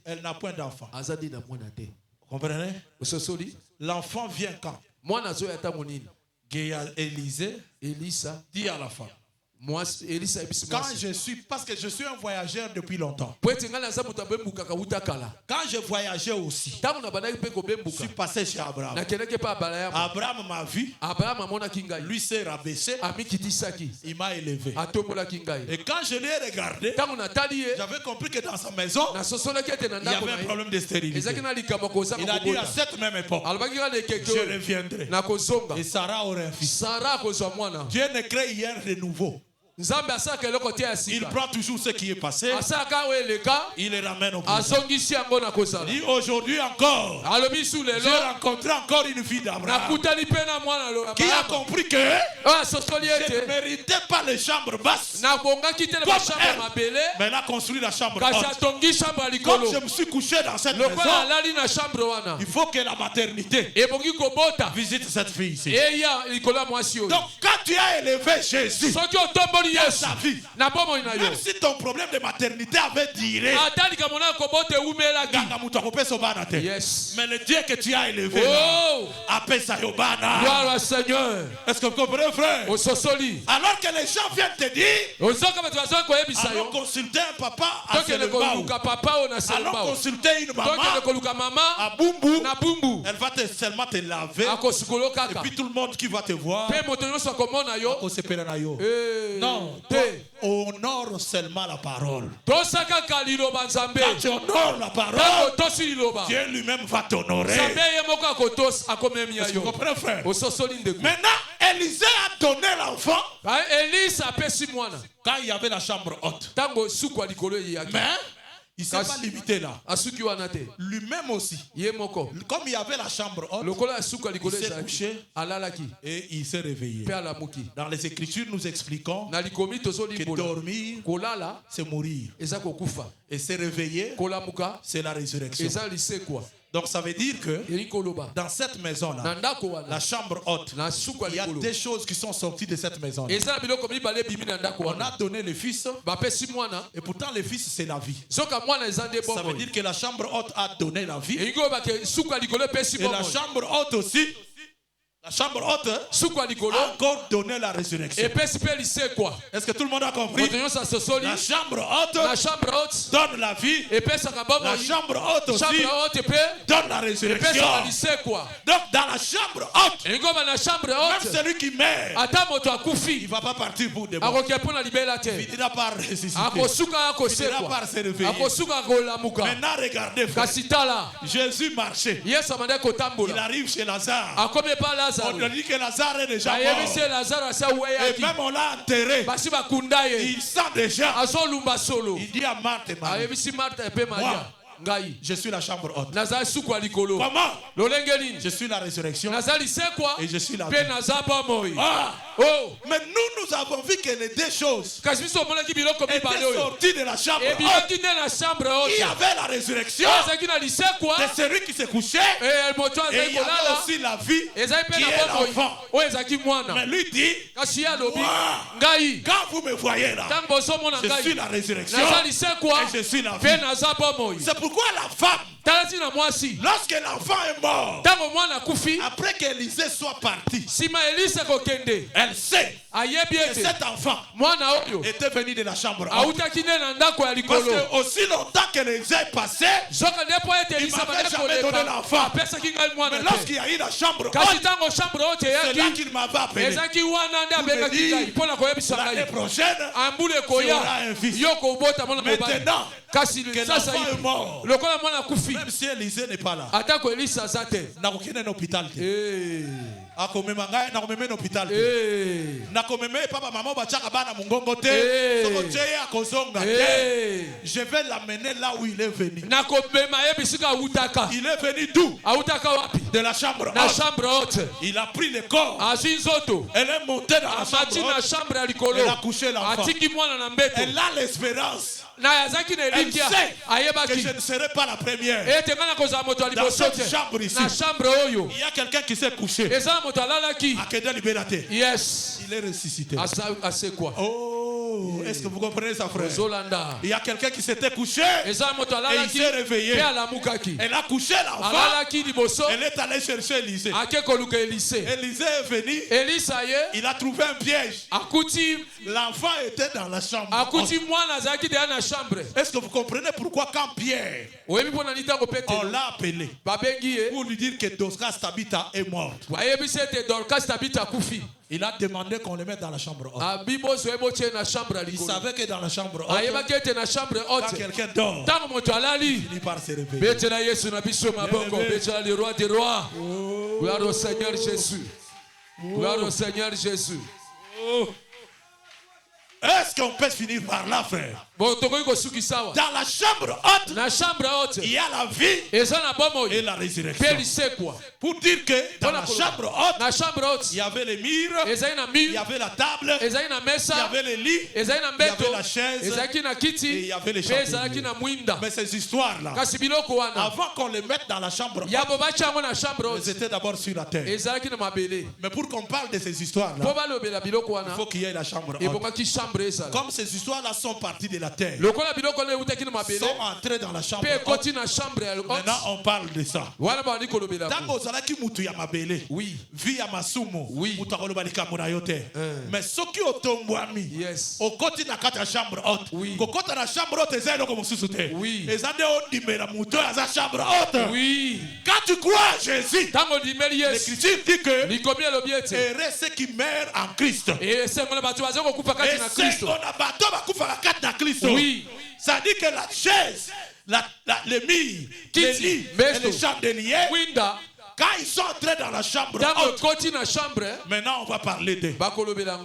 elle n'a point d'enfant. Vous comprenez? L'enfant vient quand? Élisée dit à la femme, quand je suis, parce que je suis un voyageur depuis longtemps. Quand je voyageais aussi, je suis passé chez Abraham. Abraham m'a vu, lui s'est rabaissé, il m'a élevé. Et quand je l'ai regardé, j'avais compris que dans sa maison, il y avait un problème de stérilité. Il a dit à cette même époque, je reviendrai. Et Sarah aurait un fils. Dieu ne crée rien de nouveau. Il prend toujours ce qui est passé, il le ramène au présent. Et aujourd'hui encore, j'ai rencontré encore une fille d'Abraham qui a compris que je ne méritais pas les chambres basses comme elle, mais elle a construit la chambre haute. Comme je me suis couché dans cette maison, il faut que la maternité visite cette fille ici. Donc quand tu as élevé Jésus dans sa vie, même si ton problème de maternité avait duré, mais le Dieu que tu as élevé appelle ça Yobana. Est-ce que vous comprenez, frère? Alors que les gens viennent te dire, allons consulter un papa à Selembao, allons consulter une maman à Bumbu, elle va seulement te laver, et puis tout le monde qui va te voir, non, honore seulement la parole. Quand tu honores la parole, Dieu lui-même va t'honorer. Est-ce que vous comprenez, frère? Maintenant, Élisée a donné l'enfant quand il y avait la chambre haute. Mais il ne s'est pas limité là. Lui-même aussi. Comme il y avait la chambre haute, il s'est couché et il s'est réveillé. Dans les Écritures, nous expliquons que dormir, c'est mourir. Et se réveiller, c'est la résurrection. Donc ça veut dire que dans cette maison-là, la chambre haute, il y a des choses qui sont sorties de cette maison-là. On a donné le fils, et pourtant le fils c'est la vie. Ça veut dire que la chambre haute a donné la vie. Et la chambre haute aussi, la chambre haute a encore donné la résurrection. Est-ce que tout le monde a compris? La chambre haute donne la vie. La chambre haute aussi donne la résurrection. Donc dans la chambre haute, même celui qui meurt, il ne va pas partir pour demain. Il finira par ressusciter. Il finira par se réveiller. Maintenant regardez, frère. Jésus marchait. Il arrive chez Lazare. On te dit que Lazare est déjà mort. Et même on l'a enterré. Il sent déjà. Il dit à Marthe et Marie, moi, je suis la chambre haute. Comment? Je suis la résurrection et je suis la vie. Mais nous avons vu que les deux choses étaient sorties de la chambre haute. Il y avait la résurrection de celui qui s'est couché et il y avait aussi la vie qui est l'enfant. Mais lui dit, quand vous me voyez là, je suis la résurrection et je suis la vie. C'est pourquoi la femme lorsque l'enfant est mort, après qu'Élisée soit parti, elle sait que cet enfant était venu de la chambre haute. Parce que aussi longtemps qu'Élisée est passé, il ne m'avait jamais donné l'enfant. Mais lorsqu'il y a eu la chambre haute, c'est là qu'il m'avait appelé. L'année prochaine, il y aura un fils. Maintenant que l'enfant est mort, même si Élisée n'est pas là, il y a un hôpital. Je vais l'amener là où il est venu. Il est venu d'où? De la chambre haute. Il a pris le corps. Elle est montée dans la chambre haute. Elle a couché l'enfant. Elle a l'espérance. Elle sait que je ne serai pas la première. Dans cette chambre ici, il y a quelqu'un qui s'est couché. Yes. Il est ressuscité. Oh, est-ce que vous comprenez ça, frère? Il y a quelqu'un qui s'était couché et il s'est réveillé. Elle a couché l'enfant. Elle est allée chercher Élisée. Élisée est venu. Il a trouvé un piège. L'enfant était dans la chambre. Est-ce que vous comprenez pourquoi quand Pierre, on l'a appelé pour lui dire que Dorcas Tabitha est morte? Il a demandé qu'on le mette dans la chambre haute. Il savait que dans la chambre haute, quand quelqu'un dort, il finit par se réveiller. Le roi des rois. Gloire au Seigneur Jésus. Gloire au Seigneur Jésus. Est-ce qu'on peut finir par là, frère? Dans la chambre haute, il y a la vie et la résurrection. Pour dire que dans la chambre haute, il y avait les murs, il y avait la table, il y avait les lits, il y avait la chaise et il y avait les chandeliers. Mais ces histoires-là, avant qu'on les mette dans la chambre haute, elles étaient d'abord sur la terre. Mais pour qu'on parle de ces histoires-là, il faut qu'il y ait la chambre haute. Comme ces histoires-là sont parties de la terre, sont entrés dans la chambre haute. Maintenant on parle de ça. Tango zalaki mutu ya mabele, vi ya masumo, mutu akoloba likambo na yo te. Mais soki otombwami, okoti na kati ya chambre haute, kokota na chambre haute eza eloko mosusu te. Eza nde ondimela mutu aza chambre haute. Quand tu crois à Jésus, l'Écriture dit que heureux ceux qui meurent en Christ. Et c'est on a bateau bakufaka kati na Christ. Ça dit que la chaise, les murs, les lits et les chandeliers, quand ils sont entrés dans la chambre haute, maintenant on va parler d'eux.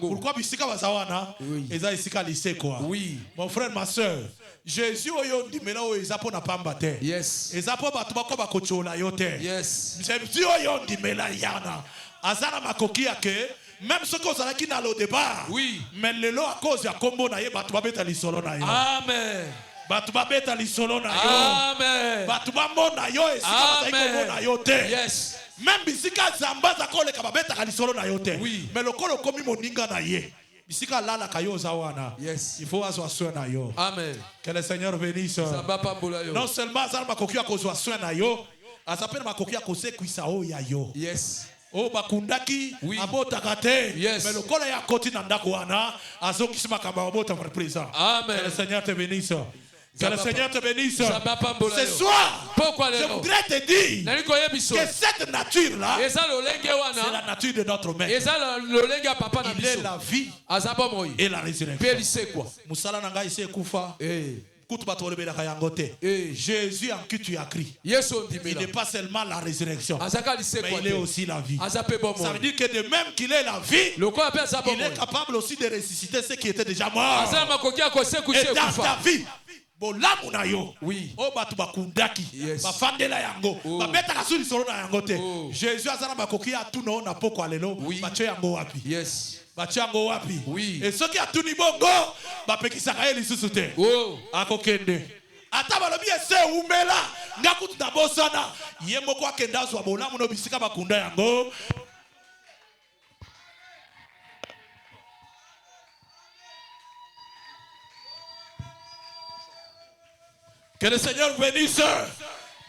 Pourquoi bisika bazawana? Eza isika lycée quoi. Mon frère, ma soeur, Jésus oyo ndimela oyo eza po na pamba te. Eza po bato bako bakochola yo te. Jésus oyo ndimela yana azana makoki yake. Même ce qu'on a dit dans le départ, mais le lot à cause de combo na ye batuba beta lisolo na yo. Amen. Batuba beta lisolo na yo. Amen. Batuba mona yo et si combo na yo te. Yes. Même bisika zamba za kole kababeta lisolo na yo te. Mais le kolo komi moninga na ye. Bisika lala kayo zawana. Yes. Il faut aswa soin na yo. Amen. Que le Seigneur bénisse. Non seulement zalma kokia kozwa soin na yo, azapena makokia kose kuisao ya yo. Yes. Oh bakundaki abota kate mais le kola ya koti na ndako wana azokisima kamba abota par présent. Amen. Que le Seigneur te bénisse. Que le Seigneur te bénisse. Ce soir, je voudrais te dire que cette nature-là, c'est la nature de notre Maître. Il est la vie et la résurrection. Musala nanga ise kufa. Jésus en qui tu as crié, il n'est pas seulement la résurrection, mais il est aussi la vie. Ça veut dire que de même qu'il est la vie, il est capable aussi de ressusciter ceux qui étaient déjà morts. Et dans ta vie, bolamu na yo, o batu bakundaki, bafandela yango, babeta kasuri solo na yango te. Jésus azana bakoki atuno na poko alelo, bache yango wapi? Yes. Bachango wapi? Et ceux qui a tout bongo, bapekisaka ye lisusu te. Akokende. Ata balobi ese umela, ngakutu na bosana, ye moko akenda zwa bolamu no bisika bakunda yango. Que le Seigneur bénisse.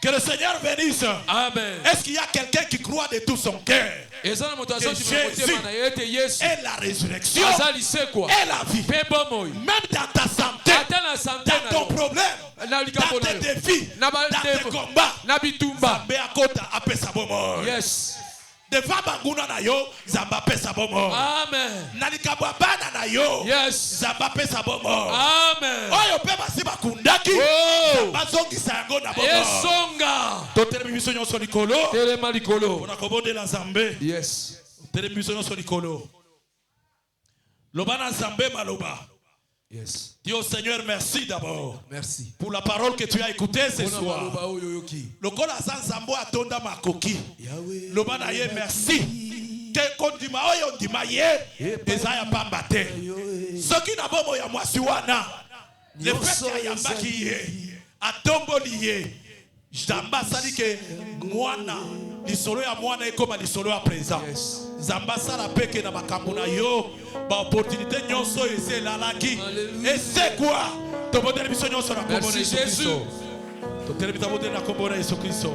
Que le Seigneur bénisse. Amen. Est-ce qu'il y a quelqu'un qui croit de tout son cœur que Jésus est la résurrection et la vie? Même dans ta santé, dans ton problème, dans tes défis, dans tes combats, yes. Devant banguna na yo zamba pesa bomo. Amen. Nalikabwa bana na yo. Yes. Zamba pesa bomo. Amen. Oyo pe basiba kundaki. Zamba zongi sango na bomo. Esonga. Totelemi biso nyonso likolo. Telema likolo. On a commandé la Zambé. Yes. Totelemi biso nyonso likolo. Lobana Zambé maloba. Yes. Dis au Seigneur merci d'abord. Merci. Pour la parole que tu as écoutée ce soir. Le col à Zanzambo a tonda ma coquille. Le banaye merci. Que kondima oyo ndima ye. Ezaya pambate. Ce qui n'a pas moya moi suwana. Le fait ya mbaki ye. Atombo liye. Jamba sali ke mwana. Lisolo ya mwana ekoma lisolo ya présent. Zamba sala peke na makambo na yo. Ba opportunité nyonso ese lalaki. Et c'est quoi? To modèle biso nyonso na kombo na Jésus. To telebita modèle na kombo na Jésus Christ.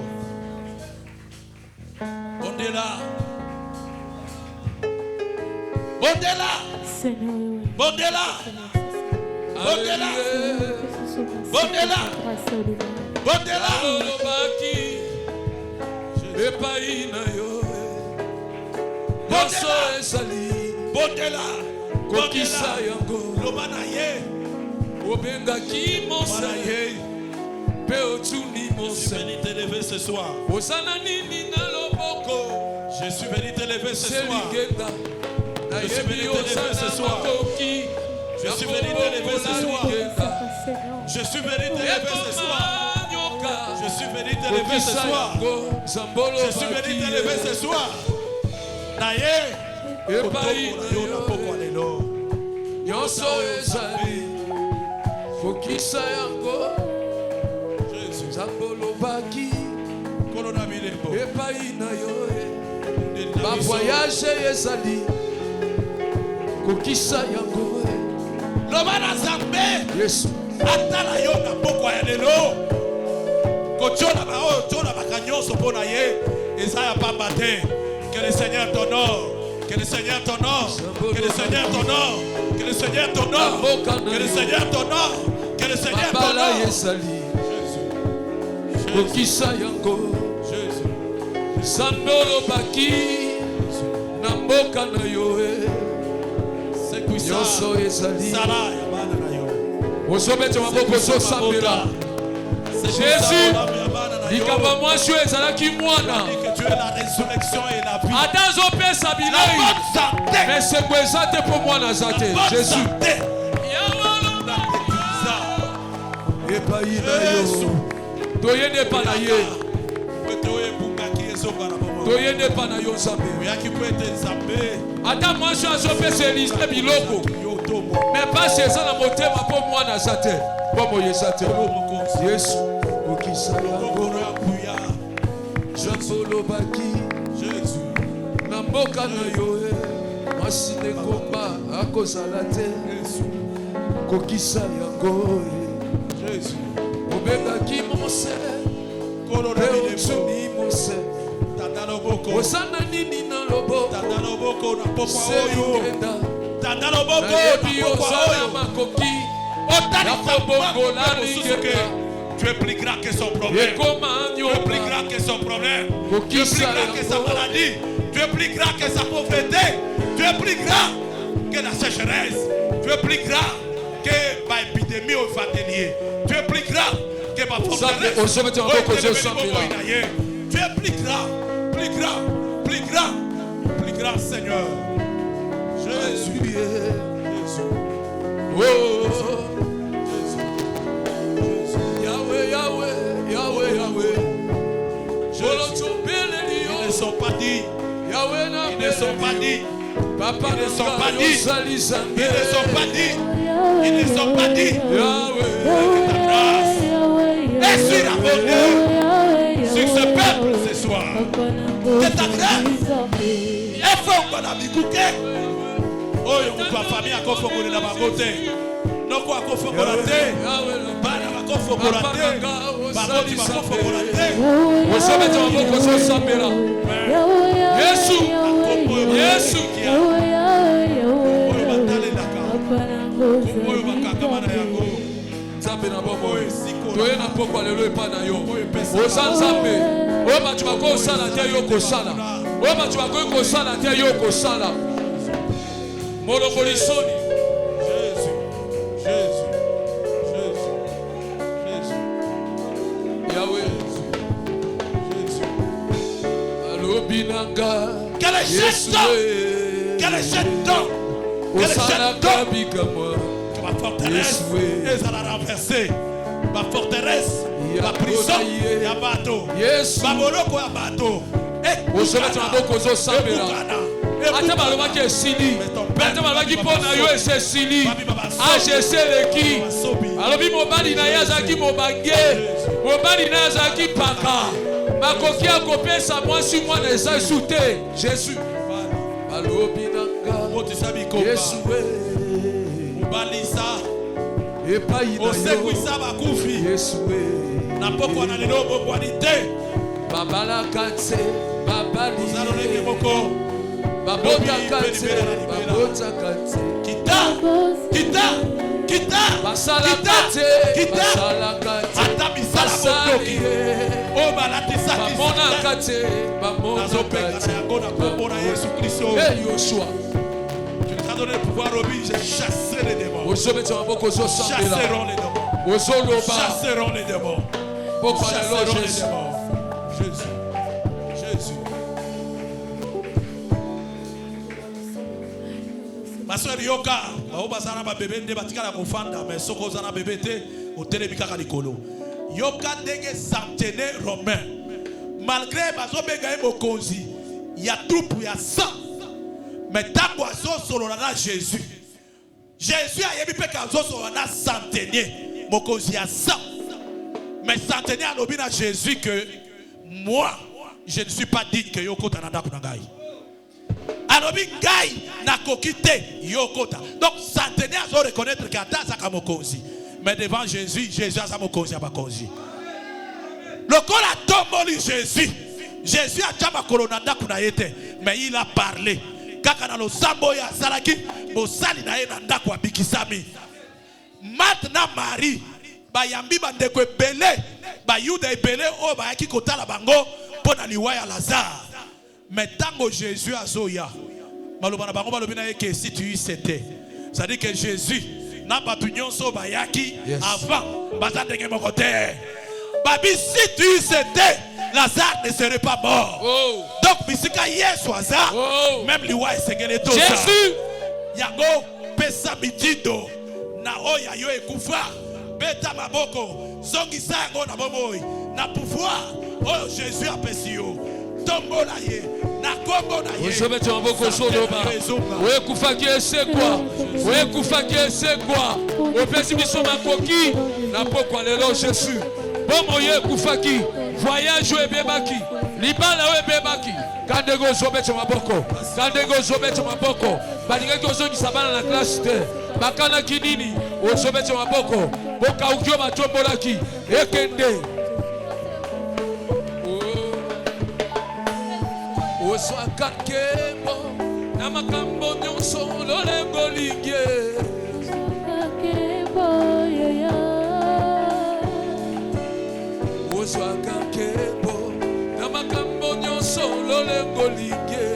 Bondela. Bondela. Bondela. Bondela. Bondela. Bondela. Epai na yo. Bondela. Kokisa yango. Lobana ye. Obenga ki monsa ye. Pe otuni monsa. Je suis venu te lever ce soir. Osana nini na loboko. Je suis venu te lever ce soir. Je suis venu te lever ce soir. Je suis venu te lever ce soir. Je suis venu te lever ce soir. Je suis venu te lever ce soir. Je suis venu te lever ce soir. Naye. Epai nyonso ezali kokisa yango zambolobaki epai na yo bavoyage ezali kokisa yango loba na Nzambe Yesu atala yo na pokwa ya lelo kotiona baoyo tiona bakanyonso mpo na ye eza ya pamba te. Que le Seigneur t'honore. Que le Seigneur t'honore. Que le Seigneur t'honore. Que le Seigneur t'honore. Que le Seigneur t'honore. Que le Seigneur t'honore. Kokisa yango Sambolo baki na mboka na yo nyonso ezali ozobeta maboko ozosambela Jésus likamba mwasi oyo ezalaki mwana ata azopesa bilei mesengo eza te mpo mwana aza te Jésus epai na yo toyende epa na ye toyende epa na yo Nzambe ata mwasi azopesa Elise biloko me pasi eza na motema mpo mwana aza te mpo moyo eza te Yesu okisa yango zambolobaki na mboka na yo mwasi nekomba akozala te kokisa yango obengaki mose pe otuni mose osana nini na loboko selikenda nayebi ozala makoki ya kobongola lingenda. Tu es plus grand que son problème. Tu es plus grand que son problème. Tu es plus grand que sa maladie. Tu es plus grand que sa pauvreté. Tu es plus grand que la sécheresse. Tu es plus grand que ma épidémie au fatelier. Tu es plus grand que ma forteresse. Tu es plus grand, plus grand, plus grand, plus grand Seigneur. Jésus. Oh. Ils ne sont pas dit. Ils ne sont pas dit. Papa Ils ne sont pas dit. Ils ne sont pas dit. Ils ne sont pas dit. Que ta grâce et sur la bonté sur ce peuple ce soir. Que ta grâce est forte dans la vie. Oh, il y a une famille à confondre dans ma côté. Non, quoi confondre la terre. Quel est cet homme? Quel est cet homme? Ma forteresse est à la renverser. Ma forteresse, la prison, il y a bateau. Ma moloko, il y a bateau. Ata balobaki esili ata balobaki mpo na yo esesili ajeseleki alobi mobali na ye azalaki mobange mobali na ye azalaki paka makoki akopesa mwasi mwana eza esu te Jésus balobi nanga Yesu obalisa epai na yo osekwisa bakufi Yesu na poko na lelo bobwani te babalaka nse babali ozaloleke moko babota kante babota kante kita basala kante ata misala botoki o balatisa bamona kante bamona kante yango na kombo na Yesu Kristo Yoshua tu nous as donné le pouvoir Robi j'ai chassé les démons chasseront les démons chasseront les démons Jésus ma soeur yoka baobazana ba bébé nde batikala kofanda mais soko zana bébé te otelemi kaka likolo yoka ndenge centenaire romain malgré bazobenga ye mokonzi ya troupe ya 100 mais ntango azosolola na Jésus ayebi mpe azosolola na centenier mokonzi ya 100 mais centenier alobi na Jésus que moi je ne suis pas digne que yokota na ndako na ngai alobi ngai nakoki te yokota donc centenier azo reconnaître que ata azaka mokonzi mais devant Jésus aza mokonzi ya bakonzi lokola tomboli Jésus atia makolo na ndako na ye te mais il a parlé kaka na losambo oyo asalaki mosali na ye na ndako abikisami Marthe na Marie bayambi bandeko ebele bayuda ebele oyo bayaki kotala bango mpo na liwa ya Lazare mais tango Jésus azoya maloba na bango balobi na ye ke si tu c'était c'est-à-dire que Jésus na bato nyonso bayaki avant baza ndenge moko te babi si tu c'était Lazare ne serait pas mort donc bisika Yesu aza même liwa esengeli toza Jésus yango pesa mitindo na oya yo ekufa beta maboko zongisa yango na bomoi na pouvoir oyo Jésus apesi yo tombola ye na kombo na ye osomete maboko soloba oyekufaki esekwa oyekufaki esekwa opesi biso makoki na pokwa lelo Jésus bomo ye ekufaki voyage oyo ebebaki libala oyo ebebaki kandenge ozobete maboko balingaki ozongisa bana na klase te bakanaki nini ozobete maboko bokauki oyo batombolaki ekende ozwaka nkembo na makambo nyonso lolengo lingie ozwaka nkembo na makambo nyonso lolengo lingie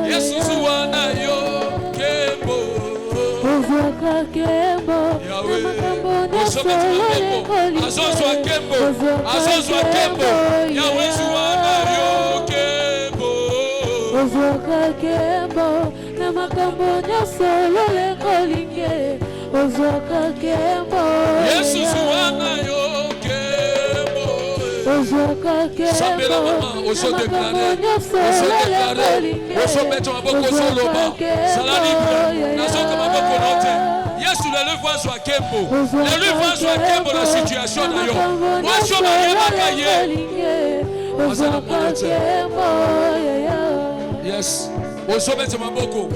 Yesu zuwa na yo kembo Yahweh azozwa kembo Yahweh zuwa na yo kembo ozwaka kembo na makambo nyonso lolengo lingie ozwaka kembo Yesu zuwa na yo kembo ozwaka Sambela mama ozodeklare ozomettre maboko ozoloba sala libre nazoka maboko note Yesu lelo azwa kembo lelo azwa kembo na situation na yo mwasi obayebaka ye ozwaka kembo yes ozomettre maboko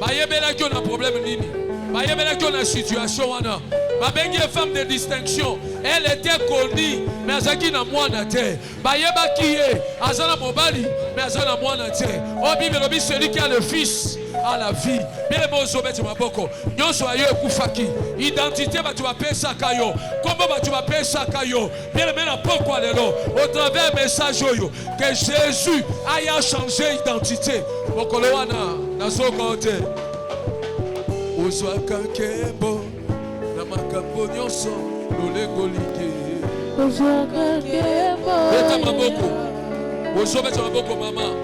bayebelaki yo na problème nini bayebelaki na situation wana babengi femme de distinction. Elle était connue mais azaki na mwana te. Bayebaki ye azana mobali mais azana mwana te. O Bible lobi celui qui a le fils à la vie. Bien bon zobeti maboko. Nyonso ayo ekufaki. Identité ba tu va pesa kayo. Comment ba tu vas pesa kayo. Bien mais na poko lelo au travers message oyo que Jésus aya changé identité. Mokolo wana na sokote. Ozwaka kembo na makambo nyonso lolengo like. Ozwaka kembo. Beta maboko. Ozobeti maboko mama.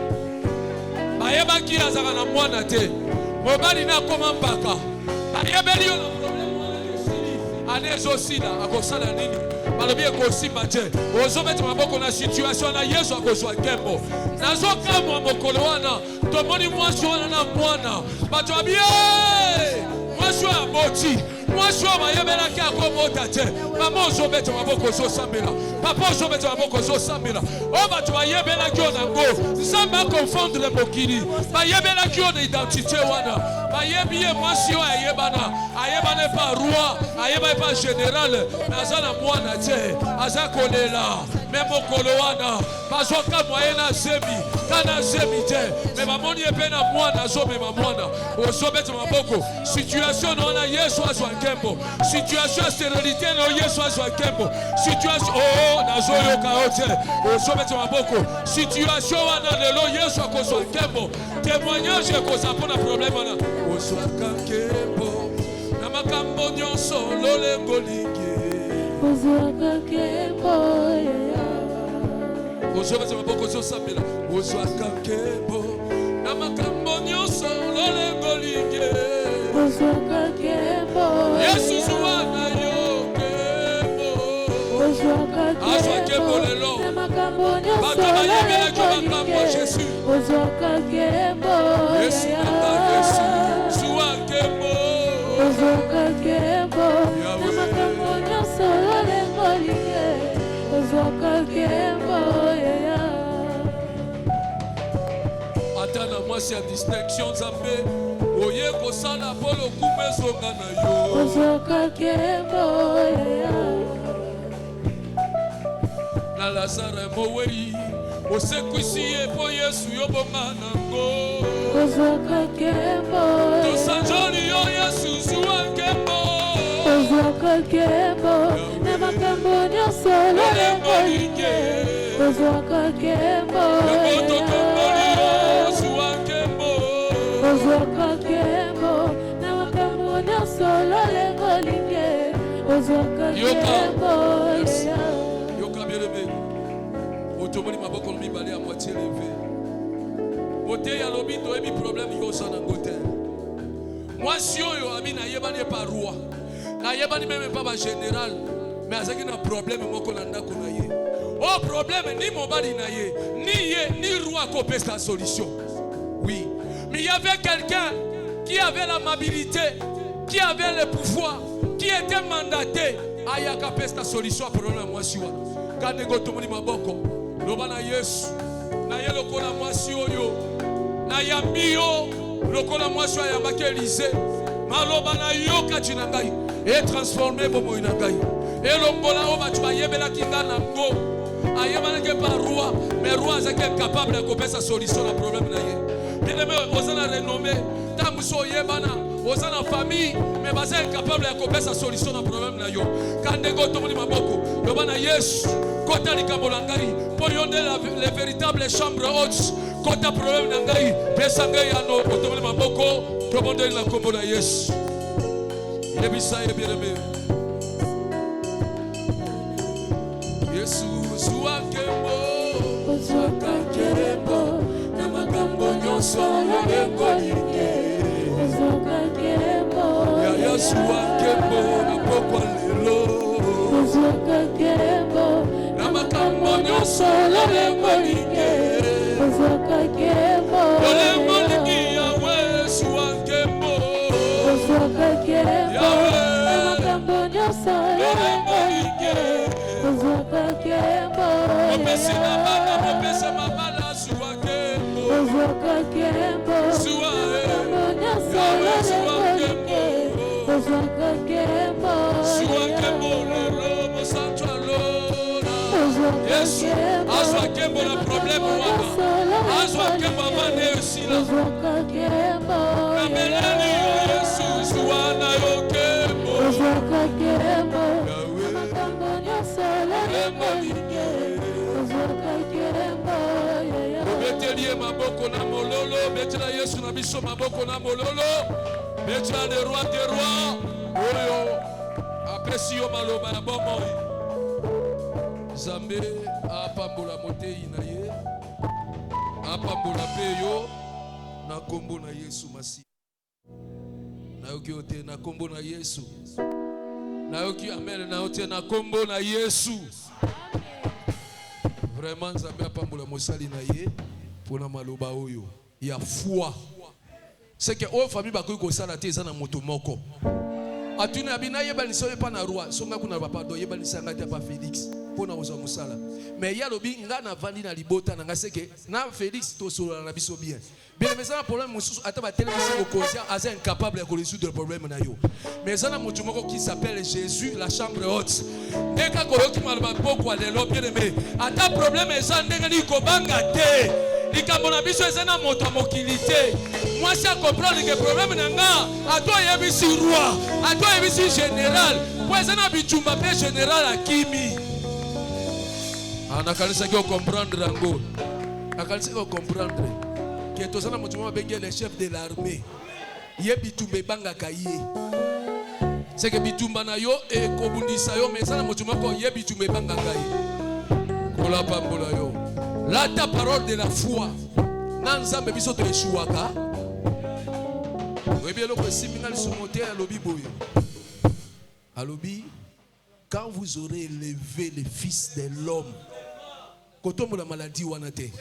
Bayebaki azaka na mwana te. Mobali na koma mpaka. Bayebeli yo na problème wana esili. Anezosila akosala nini? Balobi ekosimba te. Ozobeti maboko na situation na Yesu akozwa kembo. Nazokamwa mokolo wana. Tomoni mwasi wana na mwana. Bato abie! Mwasi wa boti. Mwasi wa bayebelaki akomota te. Mama ozobeti maboko zosambela. Papa ozobeti maboko zosambela. O bato bayebelaki yo nango. Nzamba confondre mokili. Bayebelaki yo na identité wana. Bayebi ye mwasi wa ayebana. Ayebana pa roi. Ayebana pa général. Azana mwana te. Aza kolela. Mais mokolo wana. Bazoka moyena zemi. Kana zemi te. Mais bamoni epe na mwana zobe ma mwana. Ozobeti maboko. Situation wana Yesu azwa kembo. Situation stérilité no Yesu azwa kembo. Situation oh nazoyoka ote. Ozobeti maboko. Situation wana lelo Yesu akozwa kembo. Témoignage ekoza pona problème wana. Ozwa kembo. Na makambo nyonso lolengo like. Ozwaka kembo. Ozobeti maboko zosambela. Ozwaka kembo. Na makambo nyonso lolengo like. Ozwaka kembo. Yesu zuwana yo kembo. Ozwaka kembo lelo. Na makambo nyonso Bato bayebelaki makambo Jésus. Ozwaka kembo. Yesu nanga Yesu. Zuwa kembo. Ozwaka kembo. Na makambo nyonso lolengo like. Ozwaka kembo. Atana mwasi ya distinction Nzambe. Oye kosala polo kumezonga na yo. Ozwaka kembo. Na Lazare mowei. Osekwisi ye po Yesu yobonga nango. Ozwaka kembo. Tosanjoli yo Yesu zuwa kembo. Ozwaka kembo. Na makambo nyonso lolengo like. Ozwaka kembo. Ozwaka kembo. Na makambo nyonso lolengo like. Ozwaka kembo. Yoka bien-aimé. Otomoni maboko mibale à moitié levé. Côté ya lobi to ebi problème yo sana ngote. Mwasi oyo ami na yebani pa roi. Na yebani même pas ba général. Mais azaki na problème moko na ndako na ye. Oh problème ni mobali na ye, ni roi ko pesa solution. Oui. Mais il y avait quelqu'un qui avait l'amabilité, qui avait le pouvoir, qui était mandaté. Ayaka pesta solution à problème mwasi wa. Kande go tomoni maboko. Loba na Yesu. Na ye lokola mwasi oyo. Na yambi yo lokola mwasi wa yambaki Élysée. Maloba na yo kati na ngai. Et transformer bomo ina ngai. Et longola o batu bayebela kinga na ngo. Ayebana ke par roi, mais roi azaki incapable de kopesa solution na problème na ye. Bien-aimé, osana renommé, tangu so yebana, osana famille, mais basa incapable de kopesa solution na problème na yo. Kandego tomoni maboko, lobana Yesu, kota likambola ngai, pour yonde les véritables chambres hautes, kota problème na ngai, pesa ngai ano, tomoni maboko, tomonde na kombo na Yesu. Yebisa ye bien-aimé. Yesu zuwa kembo. Ozwaka kembo. Na makambo nyonso lolengo like. Ozwaka kembo. Ya zuwa kembo na pokwa lelo. Ozwaka kembo. Na makambo nyonso lolengo like. Ozwaka kembo. Lolengo like yawe zuwa kembo. Ozwaka kembo. Na makambo nyonso lolengo like. Ozwaka kembo. Mopesi na bana, mopesi mabala zuwa kembo. Ozwaka kembo. Zuwa Na makambo nyonso lolengo like. Yesu. Azwa kembo na problème wana. Azwa kembo amane osila. Kamelani yo Yesu suwana yo kembo. Betelie maboko na mololo, betela Yesu na biso maboko na mololo. Betela le roi des rois. Oyo apesi yo maloba ya bomoi. Zambe apambola motei na ye. Apambola pe yo na kombo na Yesu masi. Na yoki ote na kombo na Yesu. Na yoki amen na ote na kombo na Yesu. Vraiment Zambe apambola mosali na ye pona maloba oyo ya foi. C'est que o famille ba ko sala te za na moto moko. Atuna bina yeba ni soye pa na roi, songa kuna papa do yeba ni sanga te pa Félix pona oza musala. Mais ya lobi nga na vandi na libota na ngaseke na Félix to solo na biso bien. Bien mais ça un problème mususu ata ba télévision au conscient as incapable de résoudre le problème na yo. Mais ça na moto moko qui s'appelle Jésus la chambre haute. Ndeka ko yoki malba poko ale lo bien aimé. Ata problème eza ndenge ni ko banga te. Likambo na biso eza na moto mokilité. Moi si à comprendre que problème nanga ato yebisi roi, ato yebisi général, moi eza na bitumba pe général akimi. Anakalisa ki comprendre ngo. Akalisa ki comprendre que tozana moto mwa bengi le chef de l'armée. Ye bitumba banga kaye. C'est que bitumba na yo e kobundisa yo mais sana moto mwa ko ye bitumba banga kaye. Kola pambola yo. Là ta parole de la foi. Nanzambe biso te shuaka. Oui bien le siminal sumoté à lobi boyo. À lobi quand vous aurez élevé le fils de l'homme. Kotombo la maladie wanate.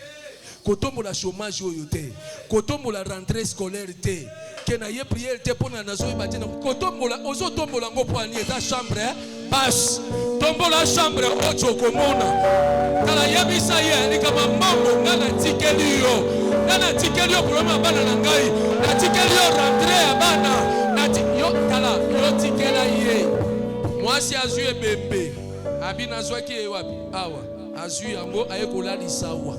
Kotombo la chômage oyote. Kotombo la rentrée scolaire te. Kena ye prière te pona nazo ibatena. Kotombo la ozo tombo la ngopo ani ta chambre basse. Tombo la chambre ocho komona. Kala yabisa ye ni kama mambo ngana tikelio. Ngana tikelio problème bana na ngai. Na tikelio rentrée abana. Na yo kala yo tikela ye. Moi si azue bembe. Abina zwaki e wapi? Awa. Azui yango ayekola lisawa.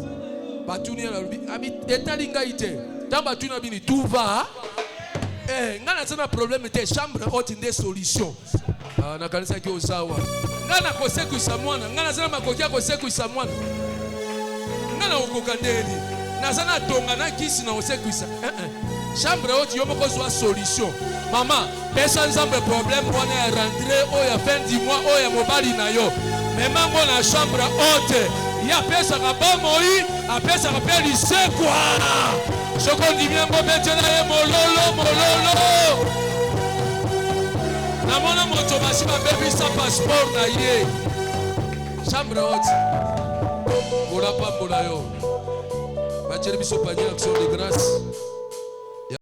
Batuni na lobi abi etali ngai te. Tamba tuna bini tout va. Ngana tsana problème te chambre haute des solutions. Na kanisa ki osawa. Ngana kosekuisa mwana, ngana tsana makoki kosekuisa mwana. Ngana okokandeli. Na sana tonga na kisi na osekuisa. Chambre haute yo moko zwa solution. Mama, pesa nzambe problème wana ya rentrer o ya fin du mois o ya mobali na yo. Même mon la chambre haute, il y a personne à bas moi, à personne à faire lycée quoi. Je connais bien mon maintenant mololo. Na mona moto basi ba bébé sa passeport na yé. Chambre haute. Ola pa mola yo. Ba tcheli biso panier action de grâce.